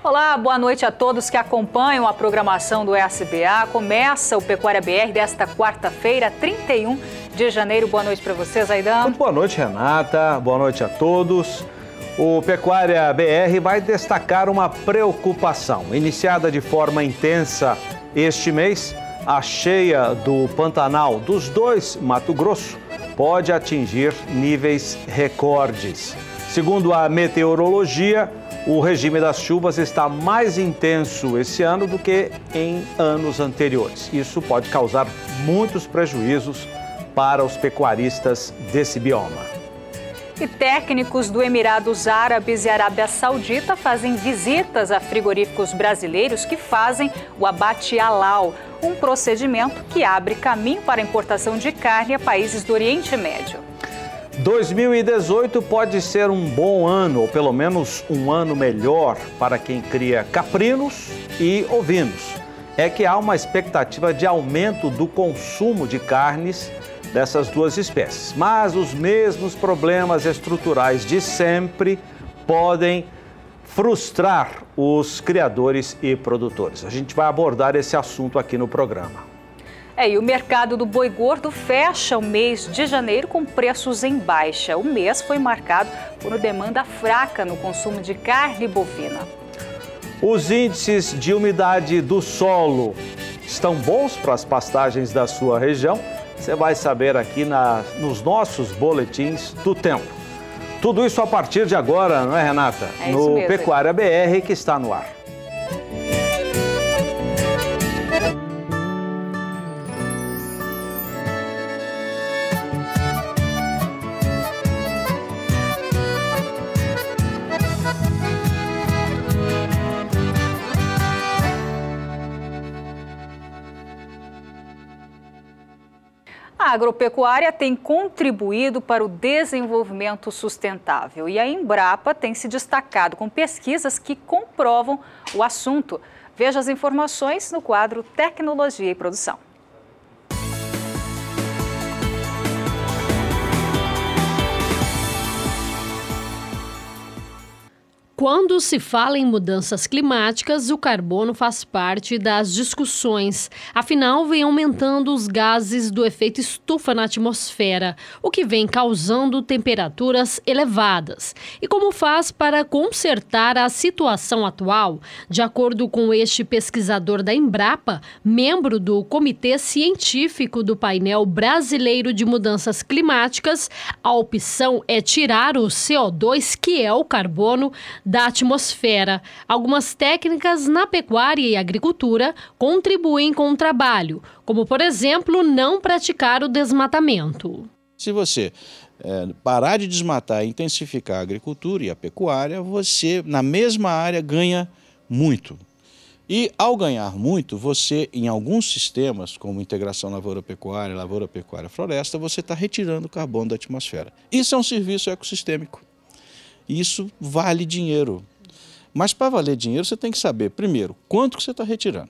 Olá, boa noite a todos que acompanham a programação do SBA. Começa o Pecuária BR desta quarta-feira, 31 de janeiro. Boa noite para vocês, Aidan. Muito boa noite, Renata. Boa noite a todos. O Pecuária BR vai destacar uma preocupação. Iniciada de forma intensa este mês, a cheia do Pantanal dos dois Mato Grosso pode atingir níveis recordes. Segundo a meteorologia, o regime das chuvas está mais intenso esse ano do que em anos anteriores. Isso pode causar muitos prejuízos para os pecuaristas desse bioma. E técnicos do Emirados Árabes e Arábia Saudita fazem visitas a frigoríficos brasileiros que fazem o abate halal, um procedimento que abre caminho para a importação de carne a países do Oriente Médio. 2018 pode ser um bom ano, ou pelo menos um ano melhor para quem cria caprinos e ovinos. É que há uma expectativa de aumento do consumo de carnes dessas duas espécies. Mas os mesmos problemas estruturais de sempre podem frustrar os criadores e produtores. A gente vai abordar esse assunto aqui no programa. E o mercado do boi gordo fecha o mês de janeiro com preços em baixa. O mês foi marcado por demanda fraca no consumo de carne bovina. Os índices de umidade do solo estão bons para as pastagens da sua região? Você vai saber aqui nos nossos boletins do tempo. Tudo isso a partir de agora, não é, Renata? É isso mesmo. No Pecuária BR, que está no ar. A agropecuária tem contribuído para o desenvolvimento sustentável e a Embrapa tem se destacado com pesquisas que comprovam o assunto. Veja as informações no quadro Tecnologia e Produção. Quando se fala em mudanças climáticas, o carbono faz parte das discussões. Afinal, vem aumentando os gases do efeito estufa na atmosfera, o que vem causando temperaturas elevadas. E como faz para consertar a situação atual? De acordo com este pesquisador da Embrapa, membro do Comitê Científico do Painel Brasileiro de Mudanças Climáticas, a opção é tirar o CO2, que é o carbono, da atmosfera. Algumas técnicas na pecuária e agricultura contribuem com o trabalho, como, por exemplo, não praticar o desmatamento. Se você parar de desmatar e intensificar a agricultura e a pecuária, você, na mesma área, ganha muito. E, ao ganhar muito, você, em alguns sistemas, como integração lavoura-pecuária-floresta, você está retirando o carbono da atmosfera. Isso é um serviço ecossistêmico. Isso vale dinheiro. Mas para valer dinheiro você tem que saber, primeiro, quanto que você está retirando.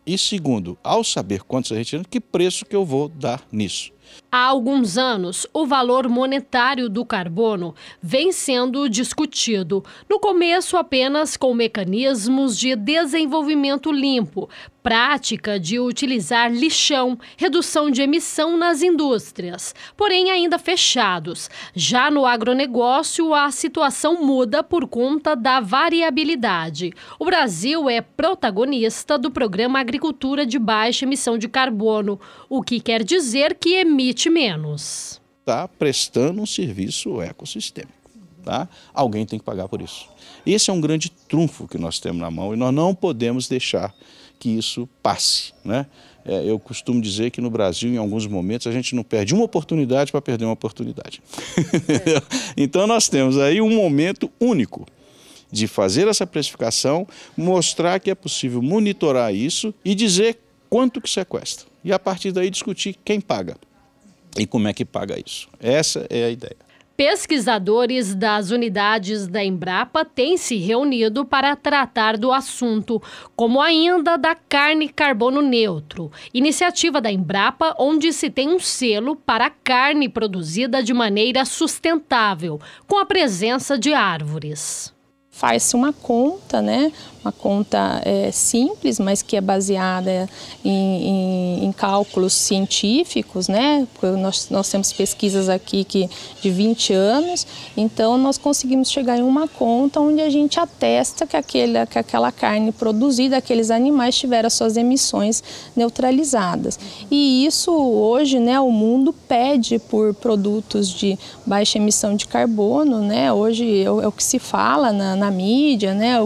E segundo, ao saber quanto você está retirando, que preço que eu vou dar nisso. Há alguns anos, o valor monetário do carbono vem sendo discutido. No começo, apenas com mecanismos de desenvolvimento limpo, prática de utilizar lixão, redução de emissão nas indústrias, porém ainda fechados. Já no agronegócio, a situação muda por conta da variabilidade. O Brasil é protagonista do Programa Agricultura de Baixa Emissão de Carbono, o que quer dizer que emite menos. Está prestando um serviço ecossistêmico. Tá? Alguém tem que pagar por isso. Esse é um grande trunfo que nós temos na mão e nós não podemos deixar que isso passe, né? Eu costumo dizer que no Brasil, em alguns momentos, a gente não perde uma oportunidade para perder uma oportunidade. Então nós temos aí um momento único de fazer essa precificação, mostrar que é possível monitorar isso e dizer quanto que sequestra. E a partir daí discutir quem paga e como é que paga isso. Essa é a ideia. Pesquisadores das unidades da Embrapa têm se reunido para tratar do assunto, como ainda da carne carbono neutro, iniciativa da Embrapa onde se tem um selo para a carne produzida de maneira sustentável, com a presença de árvores. Faz-se uma conta, né? Uma conta simples, mas que é baseada em cálculos científicos, né? Nós temos pesquisas aqui de 20 anos, então nós conseguimos chegar em uma conta onde a gente atesta que aquela carne produzida, aqueles animais tiveram as suas emissões neutralizadas. E isso hoje, né, o mundo pede por produtos de baixa emissão de carbono, né? Hoje é o que se fala na mídia, né?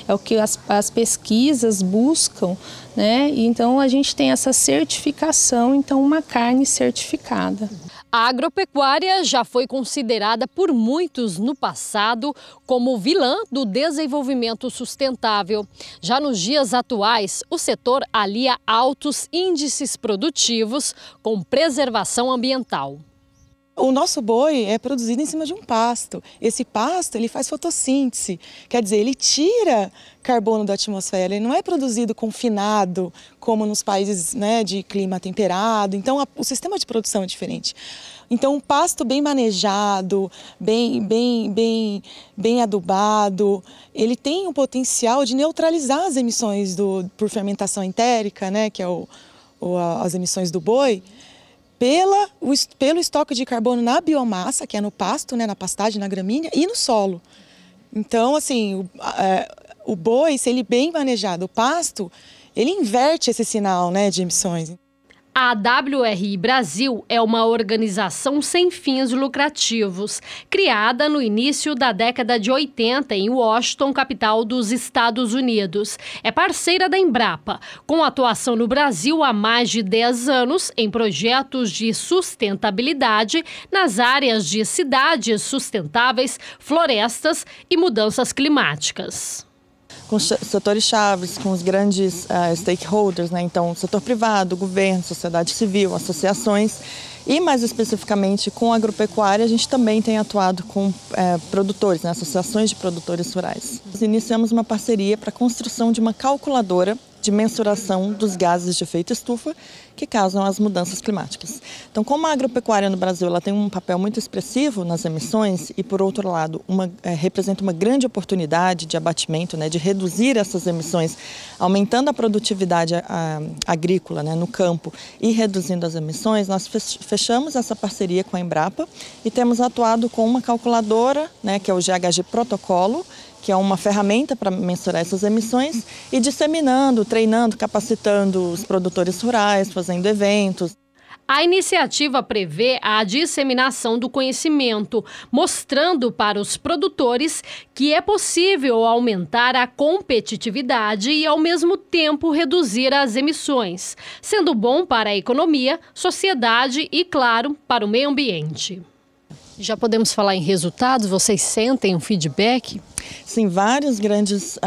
É o que as pesquisas buscam, né? Então a gente tem essa certificação, então uma carne certificada. A agropecuária já foi considerada por muitos no passado como vilã do desenvolvimento sustentável. Já nos dias atuais, o setor alia altos índices produtivos com preservação ambiental. O nosso boi é produzido em cima de um pasto. Esse pasto ele faz fotossíntese, quer dizer, ele tira carbono da atmosfera, ele não é produzido confinado como nos países, né, de clima temperado. Então o sistema de produção é diferente. Então um pasto bem manejado, bem adubado, ele tem o potencial de neutralizar as emissões por fermentação entérica, né, que é as emissões do boi, pelo estoque de carbono na biomassa, que é no pasto, né, na pastagem, na gramínea, e no solo. Então, assim, o boi, se ele bem manejado, o pasto, ele inverte esse sinal, né, de emissões. A WRI Brasil é uma organização sem fins lucrativos, criada no início da década de 80 em Washington, capital dos Estados Unidos. É parceira da Embrapa, com atuação no Brasil há mais de 10 anos em projetos de sustentabilidade nas áreas de cidades sustentáveis, florestas e mudanças climáticas. Com os setores chaves, com os grandes stakeholders, né? Então, setor privado, governo, sociedade civil, associações e, mais especificamente, com a agropecuária, a gente também tem atuado com produtores, né? Associações de produtores rurais. Nós iniciamos uma parceria para a construção de uma calculadora de mensuração dos gases de efeito estufa que causam as mudanças climáticas. Então, como a agropecuária no Brasil ela tem um papel muito expressivo nas emissões e, por outro lado, representa uma grande oportunidade de abatimento, né, de reduzir essas emissões, aumentando a produtividade agrícola, né, no campo e reduzindo as emissões, nós fechamos essa parceria com a Embrapa e temos atuado com uma calculadora, né, que é o GHG Protocolo, que é uma ferramenta para mensurar essas emissões e disseminando, treinando, capacitando os produtores rurais, fazendo eventos. A iniciativa prevê a disseminação do conhecimento, mostrando para os produtores que é possível aumentar a competitividade e, ao mesmo tempo, reduzir as emissões, sendo bom para a economia, sociedade e, claro, para o meio ambiente. Já podemos falar em resultados? Vocês sentem um feedback? Sim, várias grandes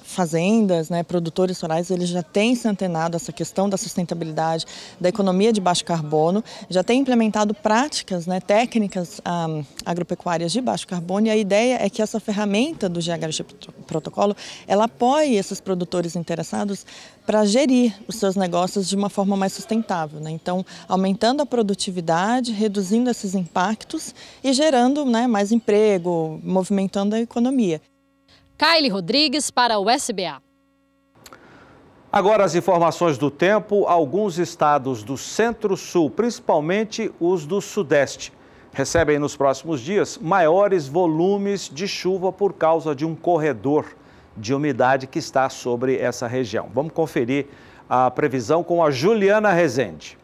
fazendas, né, produtores rurais, eles já têm se antenado essa questão da sustentabilidade, da economia de baixo carbono, já têm implementado práticas, né, técnicas agropecuárias de baixo carbono, e a ideia é que essa ferramenta do GHG Protocolo, ela apoie esses produtores interessados para gerir os seus negócios de uma forma mais sustentável, né? Então, aumentando a produtividade, reduzindo esses impactos e gerando, né, mais emprego, movimentando a economia. Kylie Rodrigues para o SBA. Agora as informações do tempo. Alguns estados do Centro-Sul, principalmente os do Sudeste, recebem nos próximos dias maiores volumes de chuva por causa de um corredor de umidade que está sobre essa região. Vamos conferir a previsão com a Juliana Rezende.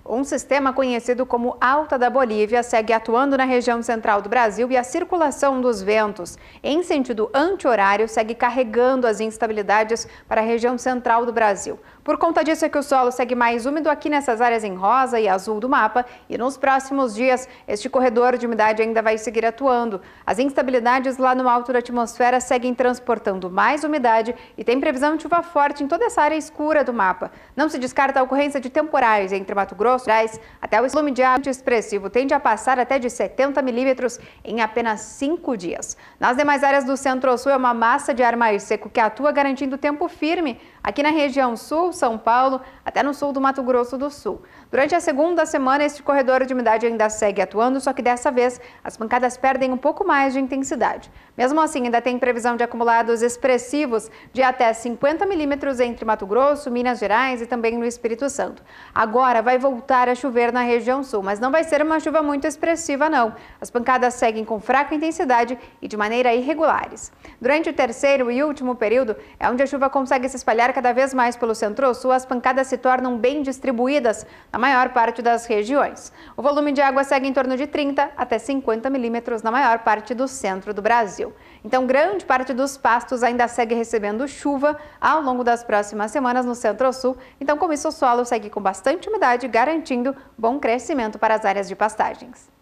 Um sistema conhecido como Alta da Bolívia segue atuando na região central do Brasil e a circulação dos ventos em sentido anti-horário segue carregando as instabilidades para a região central do Brasil. Por conta disso é que o solo segue mais úmido aqui nessas áreas em rosa e azul do mapa e nos próximos dias este corredor de umidade ainda vai seguir atuando. As instabilidades lá no alto da atmosfera seguem transportando mais umidade e tem previsão de chuva forte em toda essa área escura do mapa. Não se descarta a ocorrência de temporais entre Mato Grosso, Grosso, até o volume de água expressivo tende a passar até de 70 milímetros em apenas 5 dias. Nas demais áreas do Centro-Sul, é uma massa de ar mais seco que atua garantindo tempo firme aqui na região sul, São Paulo, até no sul do Mato Grosso do Sul. Durante a segunda semana, este corredor de umidade ainda segue atuando, só que dessa vez as pancadas perdem um pouco mais de intensidade. Mesmo assim, ainda tem previsão de acumulados expressivos de até 50 milímetros entre Mato Grosso, Minas Gerais e também no Espírito Santo. Agora vai voltar a chover na região sul, mas não vai ser uma chuva muito expressiva, não. As pancadas seguem com fraca intensidade e de maneira irregulares. Durante o terceiro e último período, é onde a chuva consegue se espalhar cada vez mais pelo Centro-Sul, as pancadas se tornam bem distribuídas na maior parte das regiões. O volume de água segue em torno de 30 até 50 milímetros na maior parte do centro do Brasil. Então, grande parte dos pastos ainda segue recebendo chuva ao longo das próximas semanas no Centro-Sul. Então, com isso, o solo segue com bastante umidade, garantindo bom crescimento para as áreas de pastagens.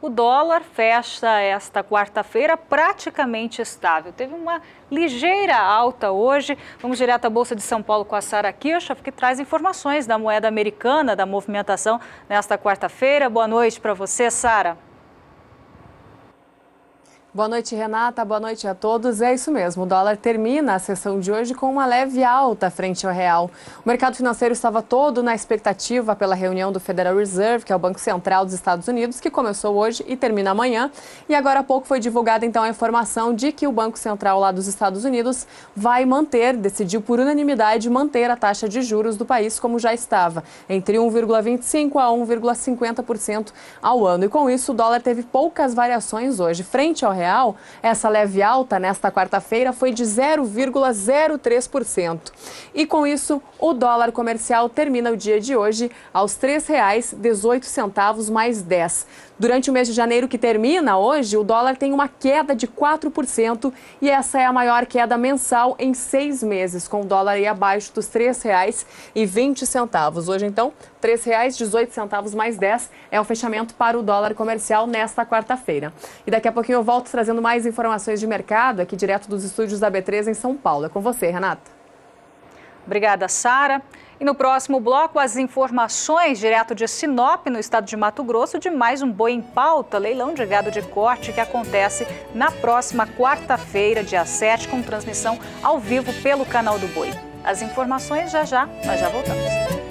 O dólar fecha esta quarta-feira praticamente estável. Teve uma ligeira alta hoje. Vamos direto à Bolsa de São Paulo com a Sara Kirchhoff, que traz informações da moeda americana, da movimentação nesta quarta-feira. Boa noite para você, Sara. Boa noite, Renata. Boa noite a todos. É isso mesmo, o dólar termina a sessão de hoje com uma leve alta frente ao real. O mercado financeiro estava todo na expectativa pela reunião do Federal Reserve, que é o Banco Central dos Estados Unidos, que começou hoje e termina amanhã. E agora há pouco foi divulgada então a informação de que o Banco Central lá dos Estados Unidos vai decidiu por unanimidade manter a taxa de juros do país como já estava, entre 1,25% a 1,50% ao ano. E com isso o dólar teve poucas variações hoje. Frente ao real, essa leve alta nesta quarta-feira foi de 0,03%. E com isso, o dólar comercial termina o dia de hoje aos R$ 3,18 mais 10. Durante o mês de janeiro que termina hoje, o dólar tem uma queda de 4% e essa é a maior queda mensal em 6 meses, com o dólar aí abaixo dos R$ 3,20. Hoje, então, R$ 3,18 mais 10 é o fechamento para o dólar comercial nesta quarta-feira. E daqui a pouquinho eu volto trazendo mais informações de mercado aqui direto dos estúdios da B3 em São Paulo. É com você, Renata. Obrigada, Sara. E no próximo bloco, as informações direto de Sinop, no estado de Mato Grosso, de mais um boi em pauta, leilão de gado de corte que acontece na próxima quarta-feira, dia 7, com transmissão ao vivo pelo canal do Boi. As informações nós já voltamos.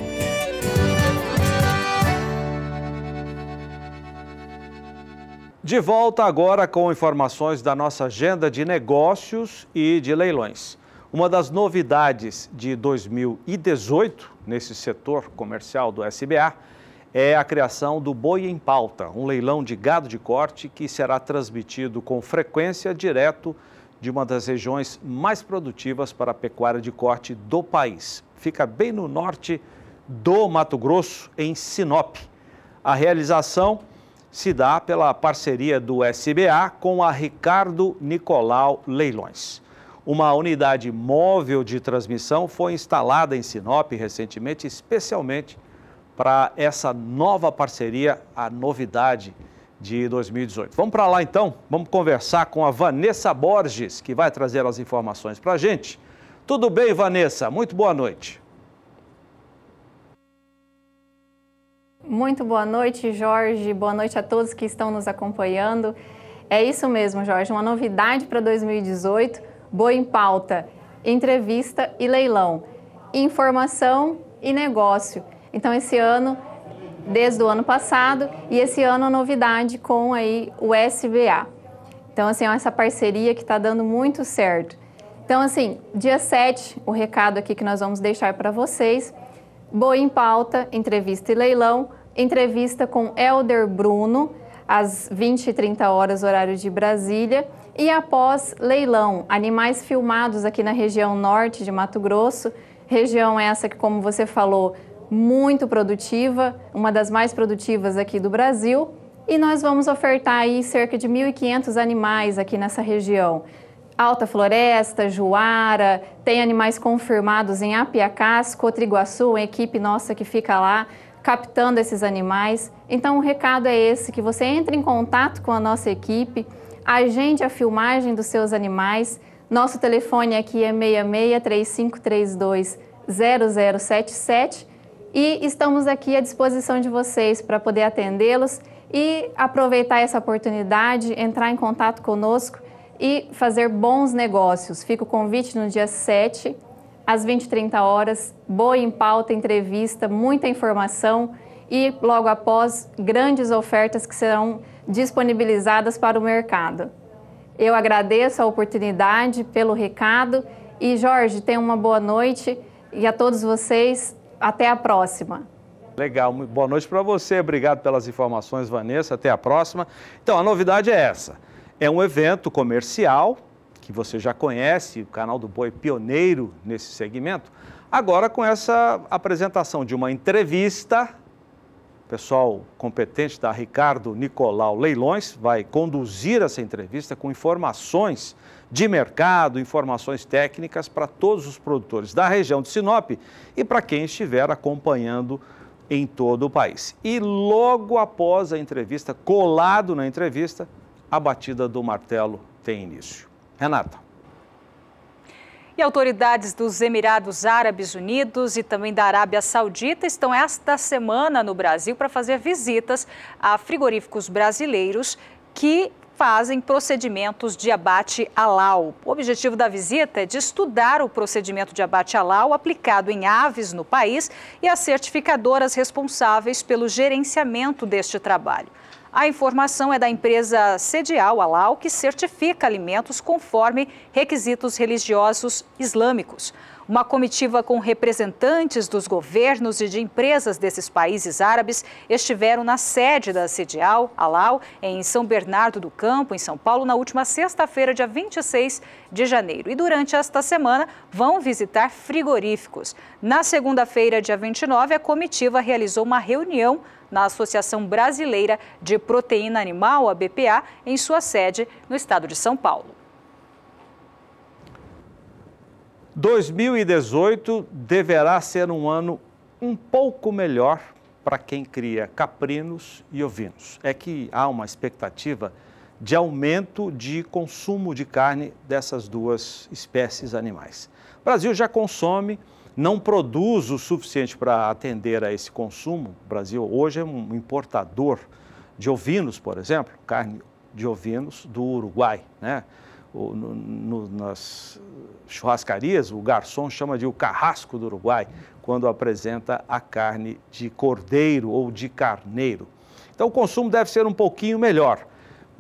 De volta agora com informações da nossa agenda de negócios e de leilões. Uma das novidades de 2018 nesse setor comercial do SBA é a criação do Boi em Pauta, um leilão de gado de corte que será transmitido com frequência direto de uma das regiões mais produtivas para a pecuária de corte do país. Fica bem no norte do Mato Grosso, em Sinop. A realização se dá pela parceria do SBA com a Ricardo Nicolau Leilões. Uma unidade móvel de transmissão foi instalada em Sinop recentemente, especialmente para essa nova parceria, a novidade de 2018. Vamos para lá então, vamos conversar com a Vanessa Borges, que vai trazer as informações para a gente. Tudo bem, Vanessa? Muito boa noite. Muito boa noite, Jorge. Boa noite a todos que estão nos acompanhando. É isso mesmo, Jorge, uma novidade para 2018, Boi em Pauta, entrevista e leilão, informação e negócio. Então, esse ano, desde o ano passado, e esse ano a novidade com aí o SBA. Então, assim, é essa parceria que está dando muito certo. Então, assim, dia 7, o recado aqui que nós vamos deixar para vocês, Boi em Pauta, entrevista e leilão, entrevista com Helder Bruno, às 20h30 horas, horário de Brasília, e após leilão, animais filmados aqui na região norte de Mato Grosso, região essa que, como você falou, muito produtiva, uma das mais produtivas aqui do Brasil, e nós vamos ofertar aí cerca de 1.500 animais aqui nessa região. Alta Floresta, Juara, tem animais confirmados em Apiacás, Cotriguaçu, uma equipe nossa que fica lá captando esses animais. Então o recado é esse, que você entre em contato com a nossa equipe, agende a filmagem dos seus animais. Nosso telefone aqui é 66-3532-0077 e estamos aqui à disposição de vocês para poder atendê-los e aproveitar essa oportunidade, entrar em contato conosco e fazer bons negócios. Fica o convite no dia 7, às 20h30 horas, Boi em Pauta, entrevista, muita informação e logo após, grandes ofertas que serão disponibilizadas para o mercado. Eu agradeço a oportunidade pelo recado e, Jorge, tenha uma boa noite e a todos vocês, até a próxima. Legal, boa noite para você, obrigado pelas informações, Vanessa, até a próxima. Então, a novidade é essa. É um evento comercial, que você já conhece, o canal do Boi pioneiro nesse segmento, agora com essa apresentação de uma entrevista, o pessoal competente da Ricardo Nicolau Leilões vai conduzir essa entrevista com informações de mercado, informações técnicas para todos os produtores da região de Sinop e para quem estiver acompanhando em todo o país. E logo após a entrevista, colado na entrevista, a batida do martelo tem início. Renata. E autoridades dos Emirados Árabes Unidos e também da Arábia Saudita estão esta semana no Brasil para fazer visitas a frigoríficos brasileiros que fazem procedimentos de abate halal. O objetivo da visita é de estudar o procedimento de abate halal aplicado em aves no país e as certificadoras responsáveis pelo gerenciamento deste trabalho. A informação é da empresa Sedial Halal, que certifica alimentos conforme requisitos religiosos islâmicos. Uma comitiva com representantes dos governos e de empresas desses países árabes estiveram na sede da Sedial Halal, em São Bernardo do Campo, em São Paulo, na última sexta-feira, dia 26 de janeiro. E durante esta semana vão visitar frigoríficos. Na segunda-feira, dia 29, a comitiva realizou uma reunião na Associação Brasileira de Proteína Animal, a BPA, em sua sede no estado de São Paulo. 2018 deverá ser um ano um pouco melhor para quem cria caprinos e ovinos. É que há uma expectativa de aumento de consumo de carne dessas duas espécies animais. O Brasil já consome, não produz o suficiente para atender a esse consumo. O Brasil hoje é um importador de ovinos, por exemplo, carne de ovinos do Uruguai, né? Nas churrascarias, o garçom chama de o carrasco do Uruguai, quando apresenta a carne de cordeiro ou de carneiro. Então o consumo deve ser um pouquinho melhor,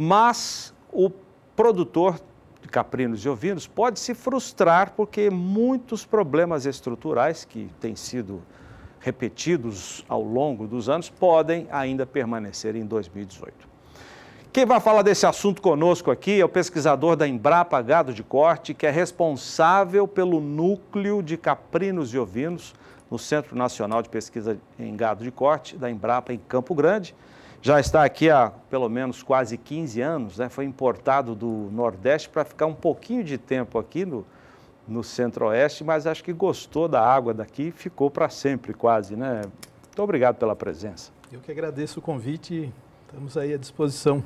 Mas o produtor de caprinos e ovinos pode se frustrar porque muitos problemas estruturais que têm sido repetidos ao longo dos anos podem ainda permanecer em 2018. Quem vai falar desse assunto conosco aqui é o pesquisador da Embrapa Gado de Corte, que é responsável pelo núcleo de caprinos e ovinos no Centro Nacional de Pesquisa em Gado de Corte, da Embrapa, em Campo Grande. Já está aqui há pelo menos quase 15 anos, né? Foi importado do Nordeste para ficar um pouquinho de tempo aqui no Centro-Oeste, mas acho que gostou da água daqui e ficou para sempre quase, né? Muito obrigado pela presença. Eu que agradeço o convite, estamos aí à disposição.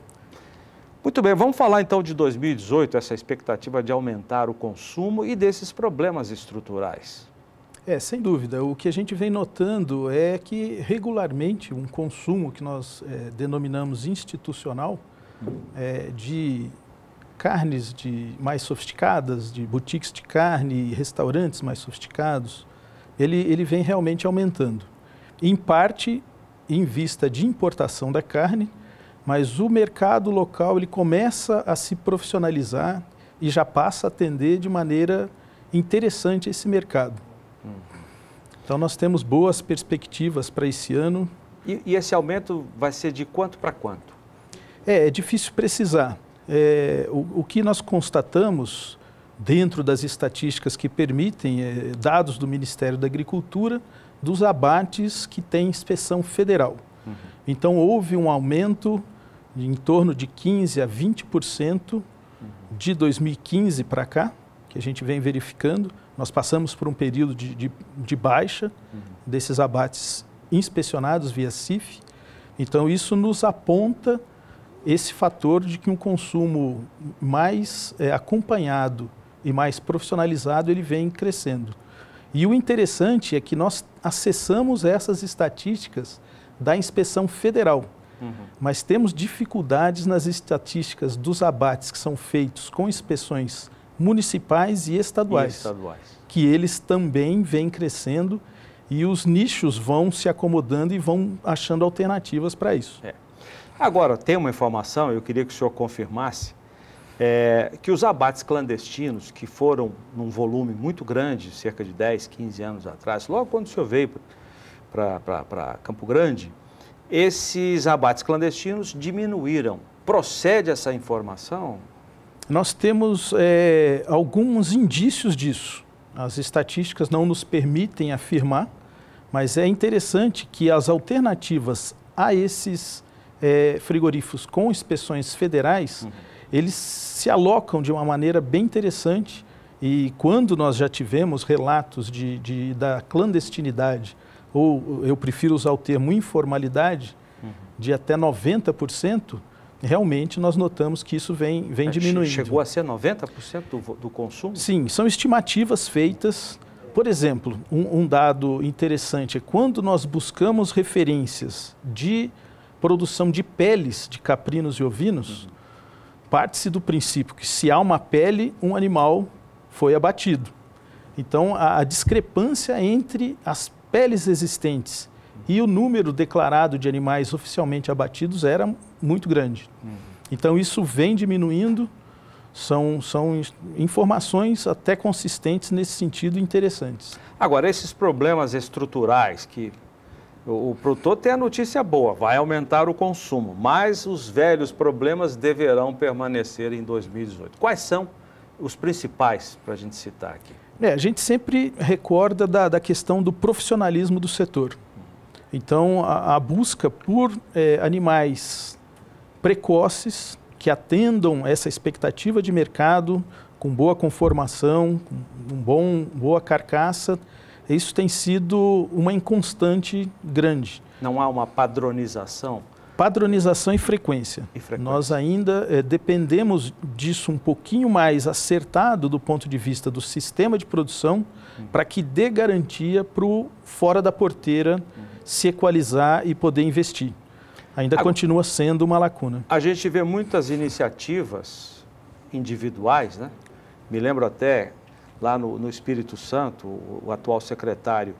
Muito bem, vamos falar então de 2018, essa expectativa de aumentar o consumo e desses problemas estruturais. Sem dúvida. O que a gente vem notando é que regularmente um consumo que nós denominamos institucional de carnes mais sofisticadas, de boutiques de carne, restaurantes mais sofisticados, ele vem realmente aumentando. Em parte em vista de importação da carne, mas o mercado local ele começa a se profissionalizar e já passa a atender de maneira interessante esse mercado. Então nós temos boas perspectivas para esse ano. E esse aumento vai ser de quanto para quanto? É difícil precisar. O que nós constatamos dentro das estatísticas que permitem dados do Ministério da Agricultura dos abates que têm inspeção federal. Então houve um aumento em torno de 15% a 20% de 2015 para cá, que a gente vem verificando. Nós passamos por um período de baixa desses abates inspecionados via CIF. Então isso nos aponta esse fator de que um consumo mais acompanhado e mais profissionalizado ele vem crescendo. E o interessante é que nós acessamos essas estatísticas da inspeção federal, mas temos dificuldades nas estatísticas dos abates que são feitos com inspeções municipais e estaduais, que eles também vêm crescendo e os nichos vão se acomodando e vão achando alternativas para isso. Agora, tem uma informação, eu queria que o senhor confirmasse, que os abates clandestinos, que foram num volume muito grande, cerca de 10, 15 anos atrás, logo quando o senhor veio para Campo Grande, esses abates clandestinos diminuíram. Procede essa informação? Nós temos alguns indícios disso. As estatísticas não nos permitem afirmar, mas é interessante que as alternativas a esses frigoríficos com inspeções federais, eles se alocam de uma maneira bem interessante e quando nós já tivemos relatos da clandestinidade, ou eu prefiro usar o termo informalidade, de até 90%, realmente nós notamos que isso vem diminuindo. Chegou a ser 90% do consumo? Sim, são estimativas feitas. Por exemplo, um dado interessante é quando nós buscamos referências de produção de peles de caprinos e ovinos, parte-se do princípio que se há uma pele, um animal foi abatido. Então, a discrepância entre as peles existentes e o número declarado de animais oficialmente abatidos era muito grande. Então, isso vem diminuindo, são informações até consistentes nesse sentido interessantes. Agora, esses problemas estruturais que o produtor tem a notícia boa, vai aumentar o consumo, mas os velhos problemas deverão permanecer em 2018. Quais são os principais para a gente citar aqui? A gente sempre recorda da questão do profissionalismo do setor. Então, a busca por animais precoces que atendam essa expectativa de mercado, com boa conformação, com boa carcaça, isso tem sido uma inconstante grande. Não há uma padronização? Padronização e frequência. Nós ainda dependemos disso um pouquinho mais acertado do ponto de vista do sistema de produção, para que dê garantia para o fora da porteira se equalizar e poder investir. Ainda continua sendo uma lacuna. A gente vê muitas iniciativas individuais, né? Me lembro até lá no Espírito Santo, o atual secretário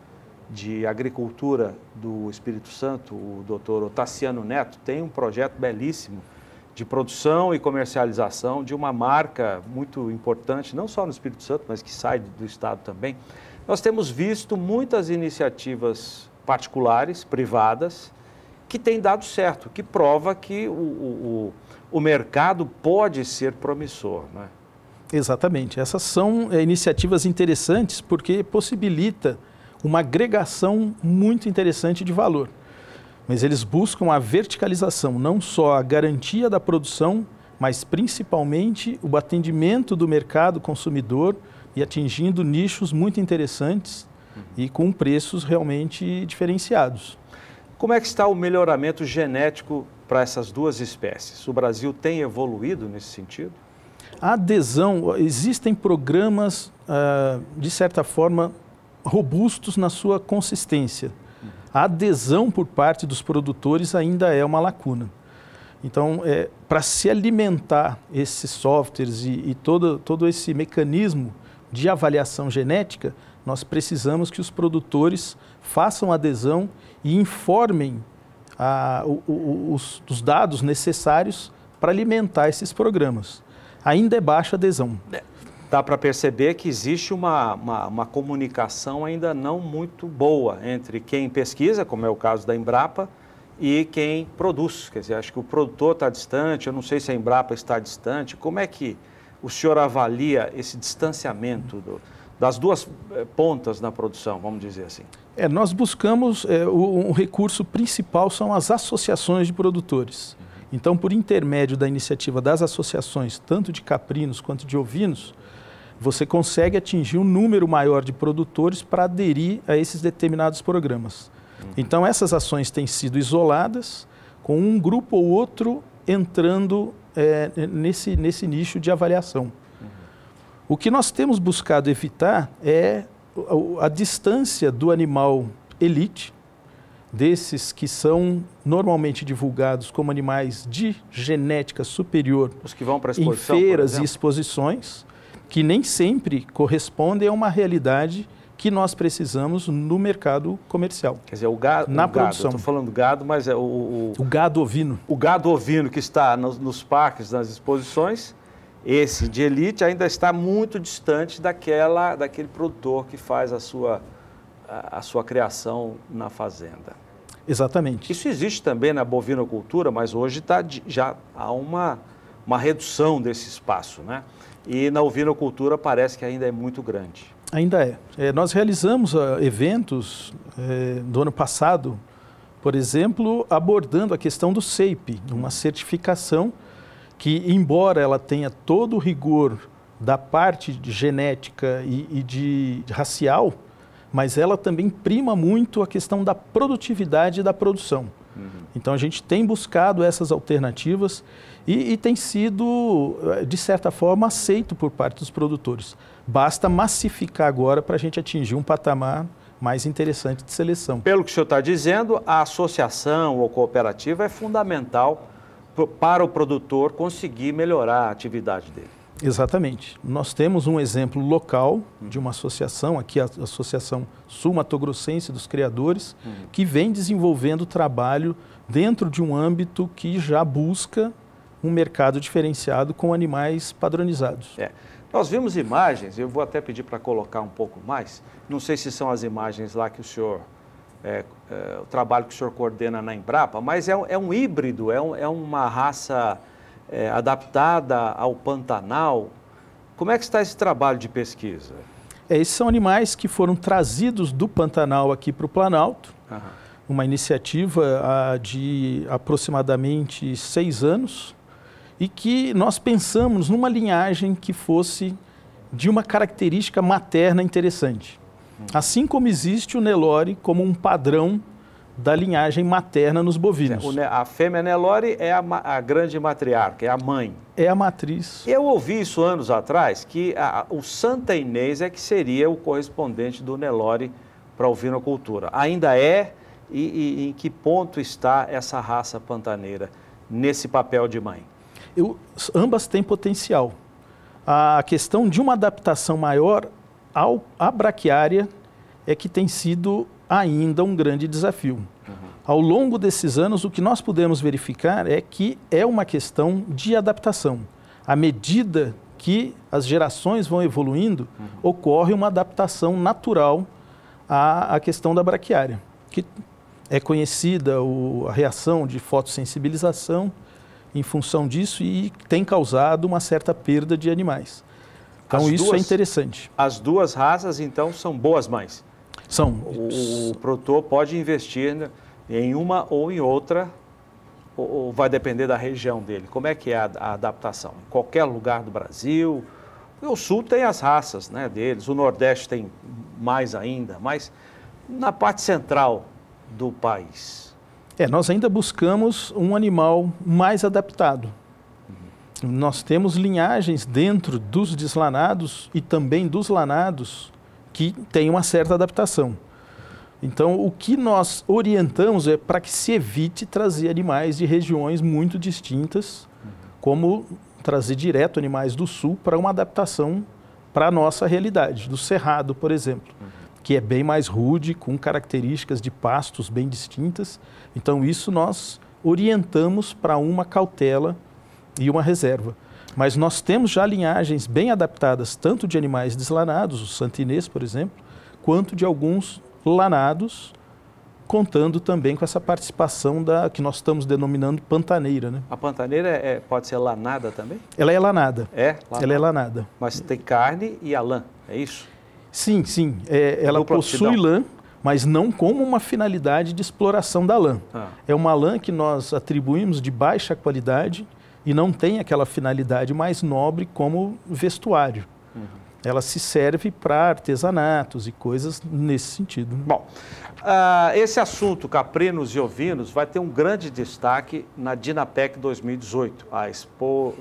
de Agricultura do Espírito Santo, o doutor Otaciano Neto, tem um projeto belíssimo de produção e comercialização de uma marca muito importante, não só no Espírito Santo, mas que sai do estado também. Nós temos visto muitas iniciativas particulares, privadas, que têm dado certo, que prova que o mercado pode ser promissor, né? Exatamente. Essas são iniciativas interessantes porque possibilita uma agregação muito interessante de valor. Mas eles buscam a verticalização, não só a garantia da produção, mas principalmente o atendimento do mercado consumidor e atingindo nichos muito interessantes e com preços realmente diferenciados. Como é que está o melhoramento genético para essas duas espécies? O Brasil tem evoluído nesse sentido? A adesão, existem programas, de certa forma, robustos na sua consistência. A adesão por parte dos produtores ainda é uma lacuna. Então, para se alimentar esses softwares e todo esse mecanismo de avaliação genética, nós precisamos que os produtores façam adesão e informem os dados necessários para alimentar esses programas. Ainda é baixa adesão. Dá para perceber que existe uma comunicação ainda não muito boa entre quem pesquisa, como é o caso da Embrapa, e quem produz. Quer dizer, acho que o produtor está distante, eu não sei se a Embrapa está distante. Como é que o senhor avalia esse distanciamento das duas pontas na produção, vamos dizer assim? Nós buscamos, o recurso principal são as associações de produtores. Então, por intermédio da iniciativa das associações, tanto de caprinos quanto de ovinos, você consegue atingir um número maior de produtores para aderir a esses determinados programas. Então, essas ações têm sido isoladas, com um grupo ou outro entrando nesse nicho de avaliação. O que nós temos buscado evitar é a distância do animal elite, desses que são normalmente divulgados como animais de genética superior, os que vão para a exposição, em feiras e exposições, que nem sempre correspondem a uma realidade que nós precisamos no mercado comercial. Quer dizer, o gado, na produção. Estou falando gado, mas é o gado ovino. O gado ovino que está nos parques, nas exposições, esse de elite ainda está muito distante daquele produtor que faz a sua criação na fazenda. Exatamente. Isso existe também na bovinocultura, mas hoje já há uma redução desse espaço, né? E na ovinocultura parece que ainda é muito grande. Ainda é. Nós realizamos eventos do ano passado, por exemplo, abordando a questão do CEIP, uma certificação que, embora ela tenha todo o rigor da parte de genética e de racial, mas ela também prima muito a questão da produtividade da produção. Então, a gente tem buscado essas alternativas e tem sido, de certa forma, aceito por parte dos produtores. Basta massificar agora para a gente atingir um patamar mais interessante de seleção. Pelo que o senhor está dizendo, a associação ou cooperativa é fundamental para o produtor conseguir melhorar a atividade dele. Exatamente. Nós temos um exemplo local de uma associação, aqui a Associação Sul-Mato-Grossense dos Criadores, que vem desenvolvendo trabalho dentro de um âmbito que já busca um mercado diferenciado com animais padronizados. Nós vimos imagens, eu vou até pedir para colocar um pouco mais, não sei se são as imagens lá que o senhor, o trabalho que o senhor coordena na Embrapa, mas é um híbrido, é uma raça adaptada ao Pantanal. Como é que está esse trabalho de pesquisa? Esses são animais que foram trazidos do Pantanal aqui para o Planalto, uma iniciativa de aproximadamente 6 anos, e que nós pensamos numa linhagem que fosse de uma característica materna interessante. Assim como existe o Nelore como um padrão da linhagem materna nos bovinos. A fêmea Nelore é a grande matriarca, é a mãe. É a matriz. Eu ouvi isso anos atrás, que o Santa Inês é que seria o correspondente do Nelore para a ovinocultura. Ainda é? E em que ponto está essa raça pantaneira nesse papel de mãe? Ambas têm potencial. A questão de uma adaptação maior à braquiária é que tem sido ainda um grande desafio. Ao longo desses anos, o que nós pudemos verificar é que é uma questão de adaptação. À medida que as gerações vão evoluindo, ocorre uma adaptação natural à questão da braquiária, que é conhecida a reação de fotossensibilização em função disso e tem causado uma certa perda de animais. Então isso é interessante. As duas raças, então, são boas mães? São. O produtor pode investir em uma ou em outra, ou vai depender da região dele? Como é que é a adaptação? Em qualquer lugar do Brasil? O Sul tem as raças, né, deles, o Nordeste tem mais ainda, mas na parte central do país? Nós ainda buscamos um animal mais adaptado. Nós temos linhagens dentro dos deslanados e também dos lanados que têm uma certa adaptação. Então, o que nós orientamos é para que se evite trazer animais de regiões muito distintas, como trazer direto animais do sul para uma adaptação para a nossa realidade, do cerrado, por exemplo, que é bem mais rude, com características de pastos bem distintas. Então, isso nós orientamos para uma cautela e uma reserva. Mas nós temos já linhagens bem adaptadas, tanto de animais deslanados, os santinês, por exemplo, quanto de alguns lanados, contando também com essa participação que nós estamos denominando pantaneira, né? A pantaneira pode ser lanada também? Ela é lanada. Lanada. Ela é lanada. Mas tem carne e a lã, é isso? Sim. Ela possui lã, mas não como uma finalidade de exploração da lã. É uma lã que nós atribuímos de baixa qualidade e não tem aquela finalidade mais nobre como vestuário. Ela se serve para artesanatos e coisas nesse sentido. Bom, esse assunto, caprinos e ovinos, vai ter um grande destaque na Dinapec 2018, a Expo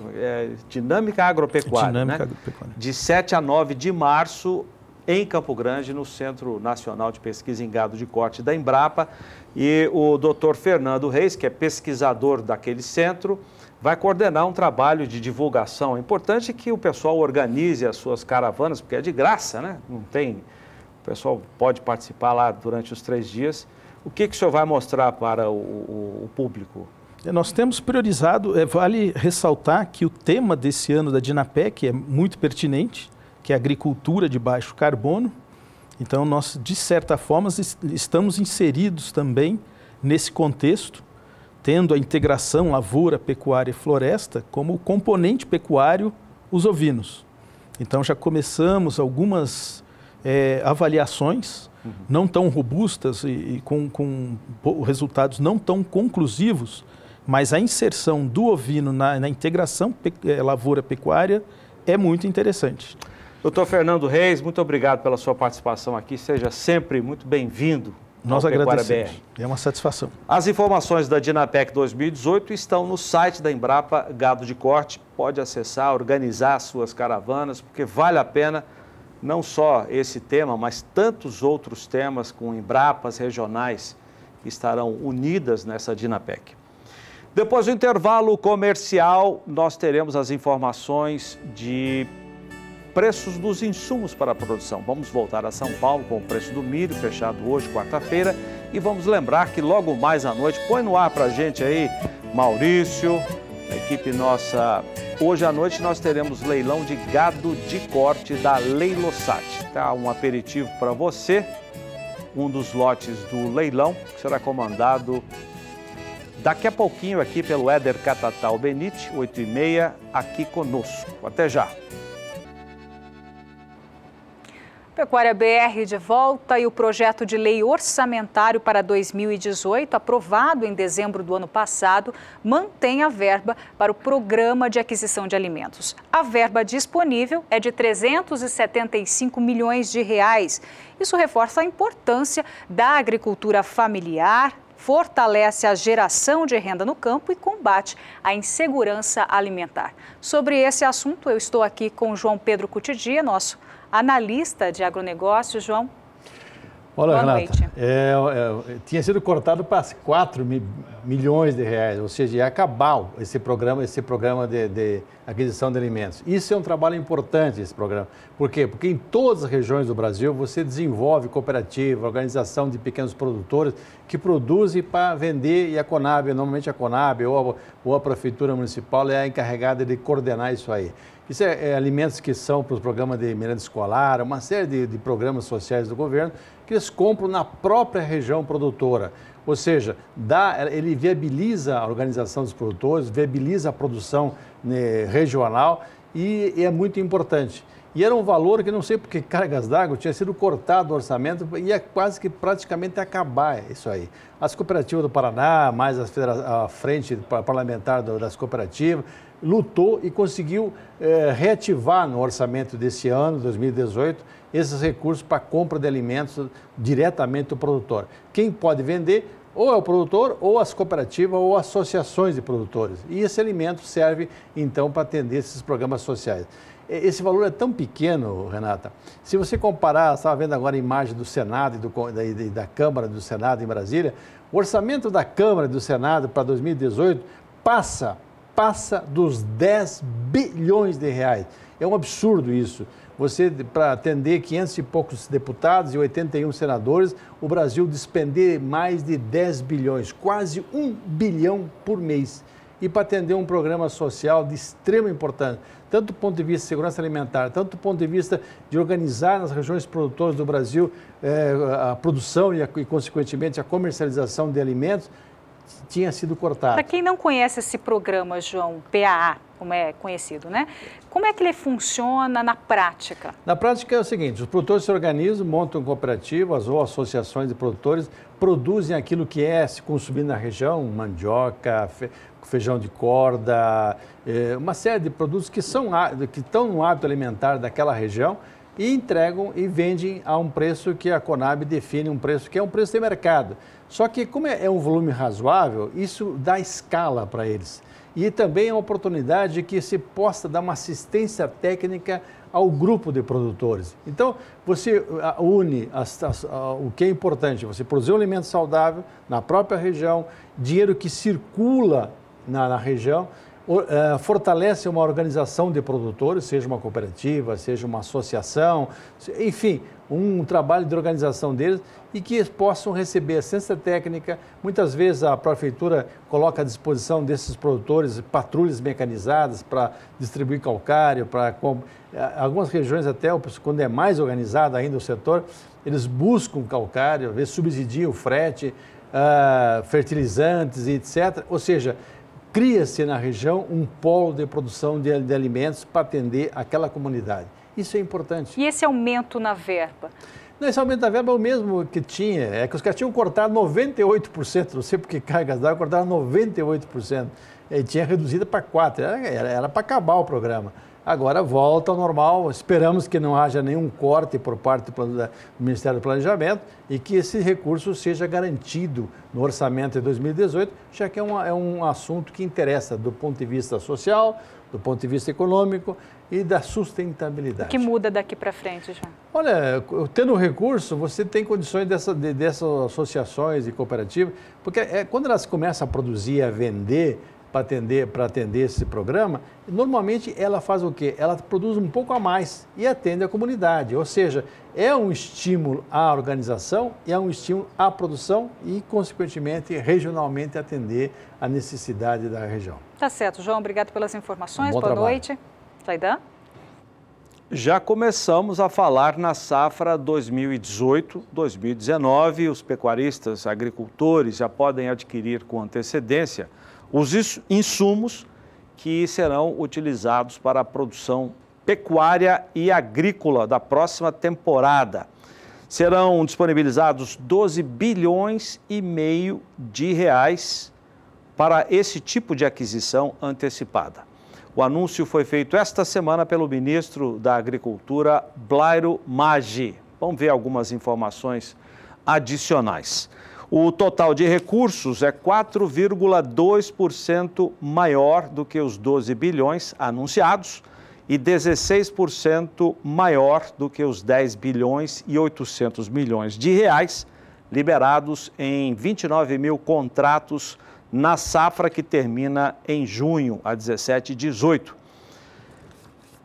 Dinâmica Agropecuária, Agropecuária, de 7 a 9 de março, em Campo Grande, no Centro Nacional de Pesquisa em Gado de Corte da Embrapa. E o Dr. Fernando Reis, que é pesquisador daquele centro, vai coordenar um trabalho de divulgação. É importante que o pessoal organize as suas caravanas, porque é de graça, né? Não tem... O pessoal pode participar lá durante os 3 dias. O que o senhor vai mostrar para o público? Nós temos priorizado, vale ressaltar que o tema desse ano da Dinapec é muito pertinente, que é a agricultura de baixo carbono. Então, nós, de certa forma, estamos inseridos também nesse contexto, tendo a integração lavoura, pecuária e floresta como componente pecuário, os ovinos. Então, já começamos algumas avaliações não tão robustas e com resultados não tão conclusivos, mas a inserção do ovino na integração lavoura-pecuária é muito interessante. Doutor Fernando Reis, muito obrigado pela sua participação aqui. Seja sempre muito bem-vindo. Nós agradecemos. É uma satisfação. As informações da Dinapec 2018 estão no site da Embrapa Gado de Corte. Pode acessar, organizar suas caravanas, porque vale a pena não só esse tema, mas tantos outros temas com Embrapas regionais que estarão unidas nessa Dinapec. Depois do intervalo comercial, nós teremos as informações de preços dos insumos para a produção. Vamos voltar a São Paulo com o preço do milho, fechado hoje, quarta-feira. E vamos lembrar que logo mais à noite, põe no ar para a gente aí, Maurício, a equipe nossa. Hoje à noite nós teremos leilão de gado de corte da Leilosat. Tá? Um aperitivo para você, um dos lotes do leilão, que será comandado daqui a pouquinho aqui pelo Éder Catatal Benite, 8h30, aqui conosco. Até já. Pecuária BR de volta e o projeto de lei orçamentário para 2018, aprovado em dezembro do ano passado, mantém a verba para o Programa de Aquisição de Alimentos. A verba disponível é de R$ 375 milhões. Isso reforça a importância da agricultura familiar, fortalece a geração de renda no campo e combate a insegurança alimentar. Sobre esse assunto, eu estou aqui com João Pedro Cutidia, nosso analista de agronegócio. João, olá, boa Renata. Noite. Tinha sido cortado para 4 milhões de reais, ou seja, ia acabar esse programa de aquisição de alimentos. Isso é um trabalho importante, esse programa. Por quê? Porque em todas as regiões do Brasil você desenvolve cooperativa, organização de pequenos produtores que produzem para vender e a Conab, normalmente a Conab ou a Prefeitura Municipal é a encarregada de coordenar isso aí. Isso é alimentos que são para os programas de merenda escolar, uma série de programas sociais do governo que eles compram na própria região produtora. Ou seja, ele viabiliza a organização dos produtores, viabiliza a produção regional e é muito importante. E era um valor que não sei porque cargas d'água tinha sido cortado do orçamento e ia quase que praticamente acabar isso aí. As cooperativas do Paraná, mais a frente parlamentar das cooperativas, lutou e conseguiu reativar no orçamento desse ano, 2018, esses recursos para compra de alimentos diretamente do produtor. Quem pode vender ou é o produtor, ou as cooperativas, ou associações de produtores. E esse alimento serve, então, para atender esses programas sociais. Esse valor é tão pequeno, Renata. Se você comparar, estava vendo agora a imagem do Senado e da Câmara do Senado em Brasília, o orçamento da Câmara e do Senado para 2018 passa dos 10 bilhões de reais. É um absurdo isso. Você, para atender 500 e poucos deputados e 81 senadores, o Brasil despender mais de 10 bilhões, quase 1 bilhão por mês. E para atender um programa social de extrema importância, tanto do ponto de vista de segurança alimentar, tanto do ponto de vista de organizar nas regiões produtoras do Brasil a produção e, consequentemente, a comercialização de alimentos, tinha sido cortado. Para quem não conhece esse programa, João, PAA, como é conhecido, né? Como é que ele funciona na prática? Na prática é o seguinte, os produtores se organizam, montam cooperativas ou associações de produtores, produzem aquilo que é se consumir na região, mandioca, feijão de corda, uma série de produtos que estão no hábito alimentar daquela região e entregam e vendem a um preço que a Conab define, um preço que é um preço de mercado. Só que como é um volume razoável, isso dá escala para eles. E também é uma oportunidade que se possa dar uma assistência técnica ao grupo de produtores. Então, você une o que é importante, você produzir um alimento saudável na própria região, dinheiro que circula na região, fortalece uma organização de produtores, seja uma cooperativa, seja uma associação, enfim, um trabalho de organização deles e que eles possam receber assistência técnica. Muitas vezes a prefeitura coloca à disposição desses produtores patrulhas mecanizadas para distribuir calcário, para algumas regiões até, quando é mais organizado ainda o setor, eles buscam calcário, às vezes subsidiam o frete, fertilizantes e etc. Ou seja, cria-se na região um polo de produção de alimentos para atender aquela comunidade. Isso é importante. E esse aumento na verba? Não, esse aumento da verba é o mesmo que tinha, é que os caras tinham cortado 98%, não sei porque cargas d'água cortaram 98%, e tinha reduzido para 4%, era para acabar o programa. Agora volta ao normal, esperamos que não haja nenhum corte por parte do Ministério do Planejamento e que esse recurso seja garantido no orçamento de 2018, já que é um assunto que interessa do ponto de vista social, do ponto de vista econômico e da sustentabilidade. O que muda daqui para frente, João? Olha, tendo o recurso, você tem condições dessas associações e cooperativas, porque quando elas começam a produzir, a vender, para atender esse programa, normalmente ela faz o quê? Ela produz um pouco a mais e atende a comunidade, ou seja, é um estímulo à organização e é um estímulo à produção e, consequentemente, regionalmente atender a necessidade da região. Tá certo, João, obrigado pelas informações, boa noite. Zaidan? Já começamos a falar na safra 2018-2019, os pecuaristas, agricultores já podem adquirir com antecedência os insumos que serão utilizados para a produção pecuária e agrícola da próxima temporada. Serão disponibilizados 12 bilhões e meio de reais para esse tipo de aquisição antecipada. O anúncio foi feito esta semana pelo ministro da Agricultura, Blairo Maggi. Vamos ver algumas informações adicionais. O total de recursos é 4,2% maior do que os 12 bilhões anunciados e 16% maior do que os 10 bilhões e 800 milhões de reais liberados em 29 mil contratos na safra que termina em junho, a 17 e 18.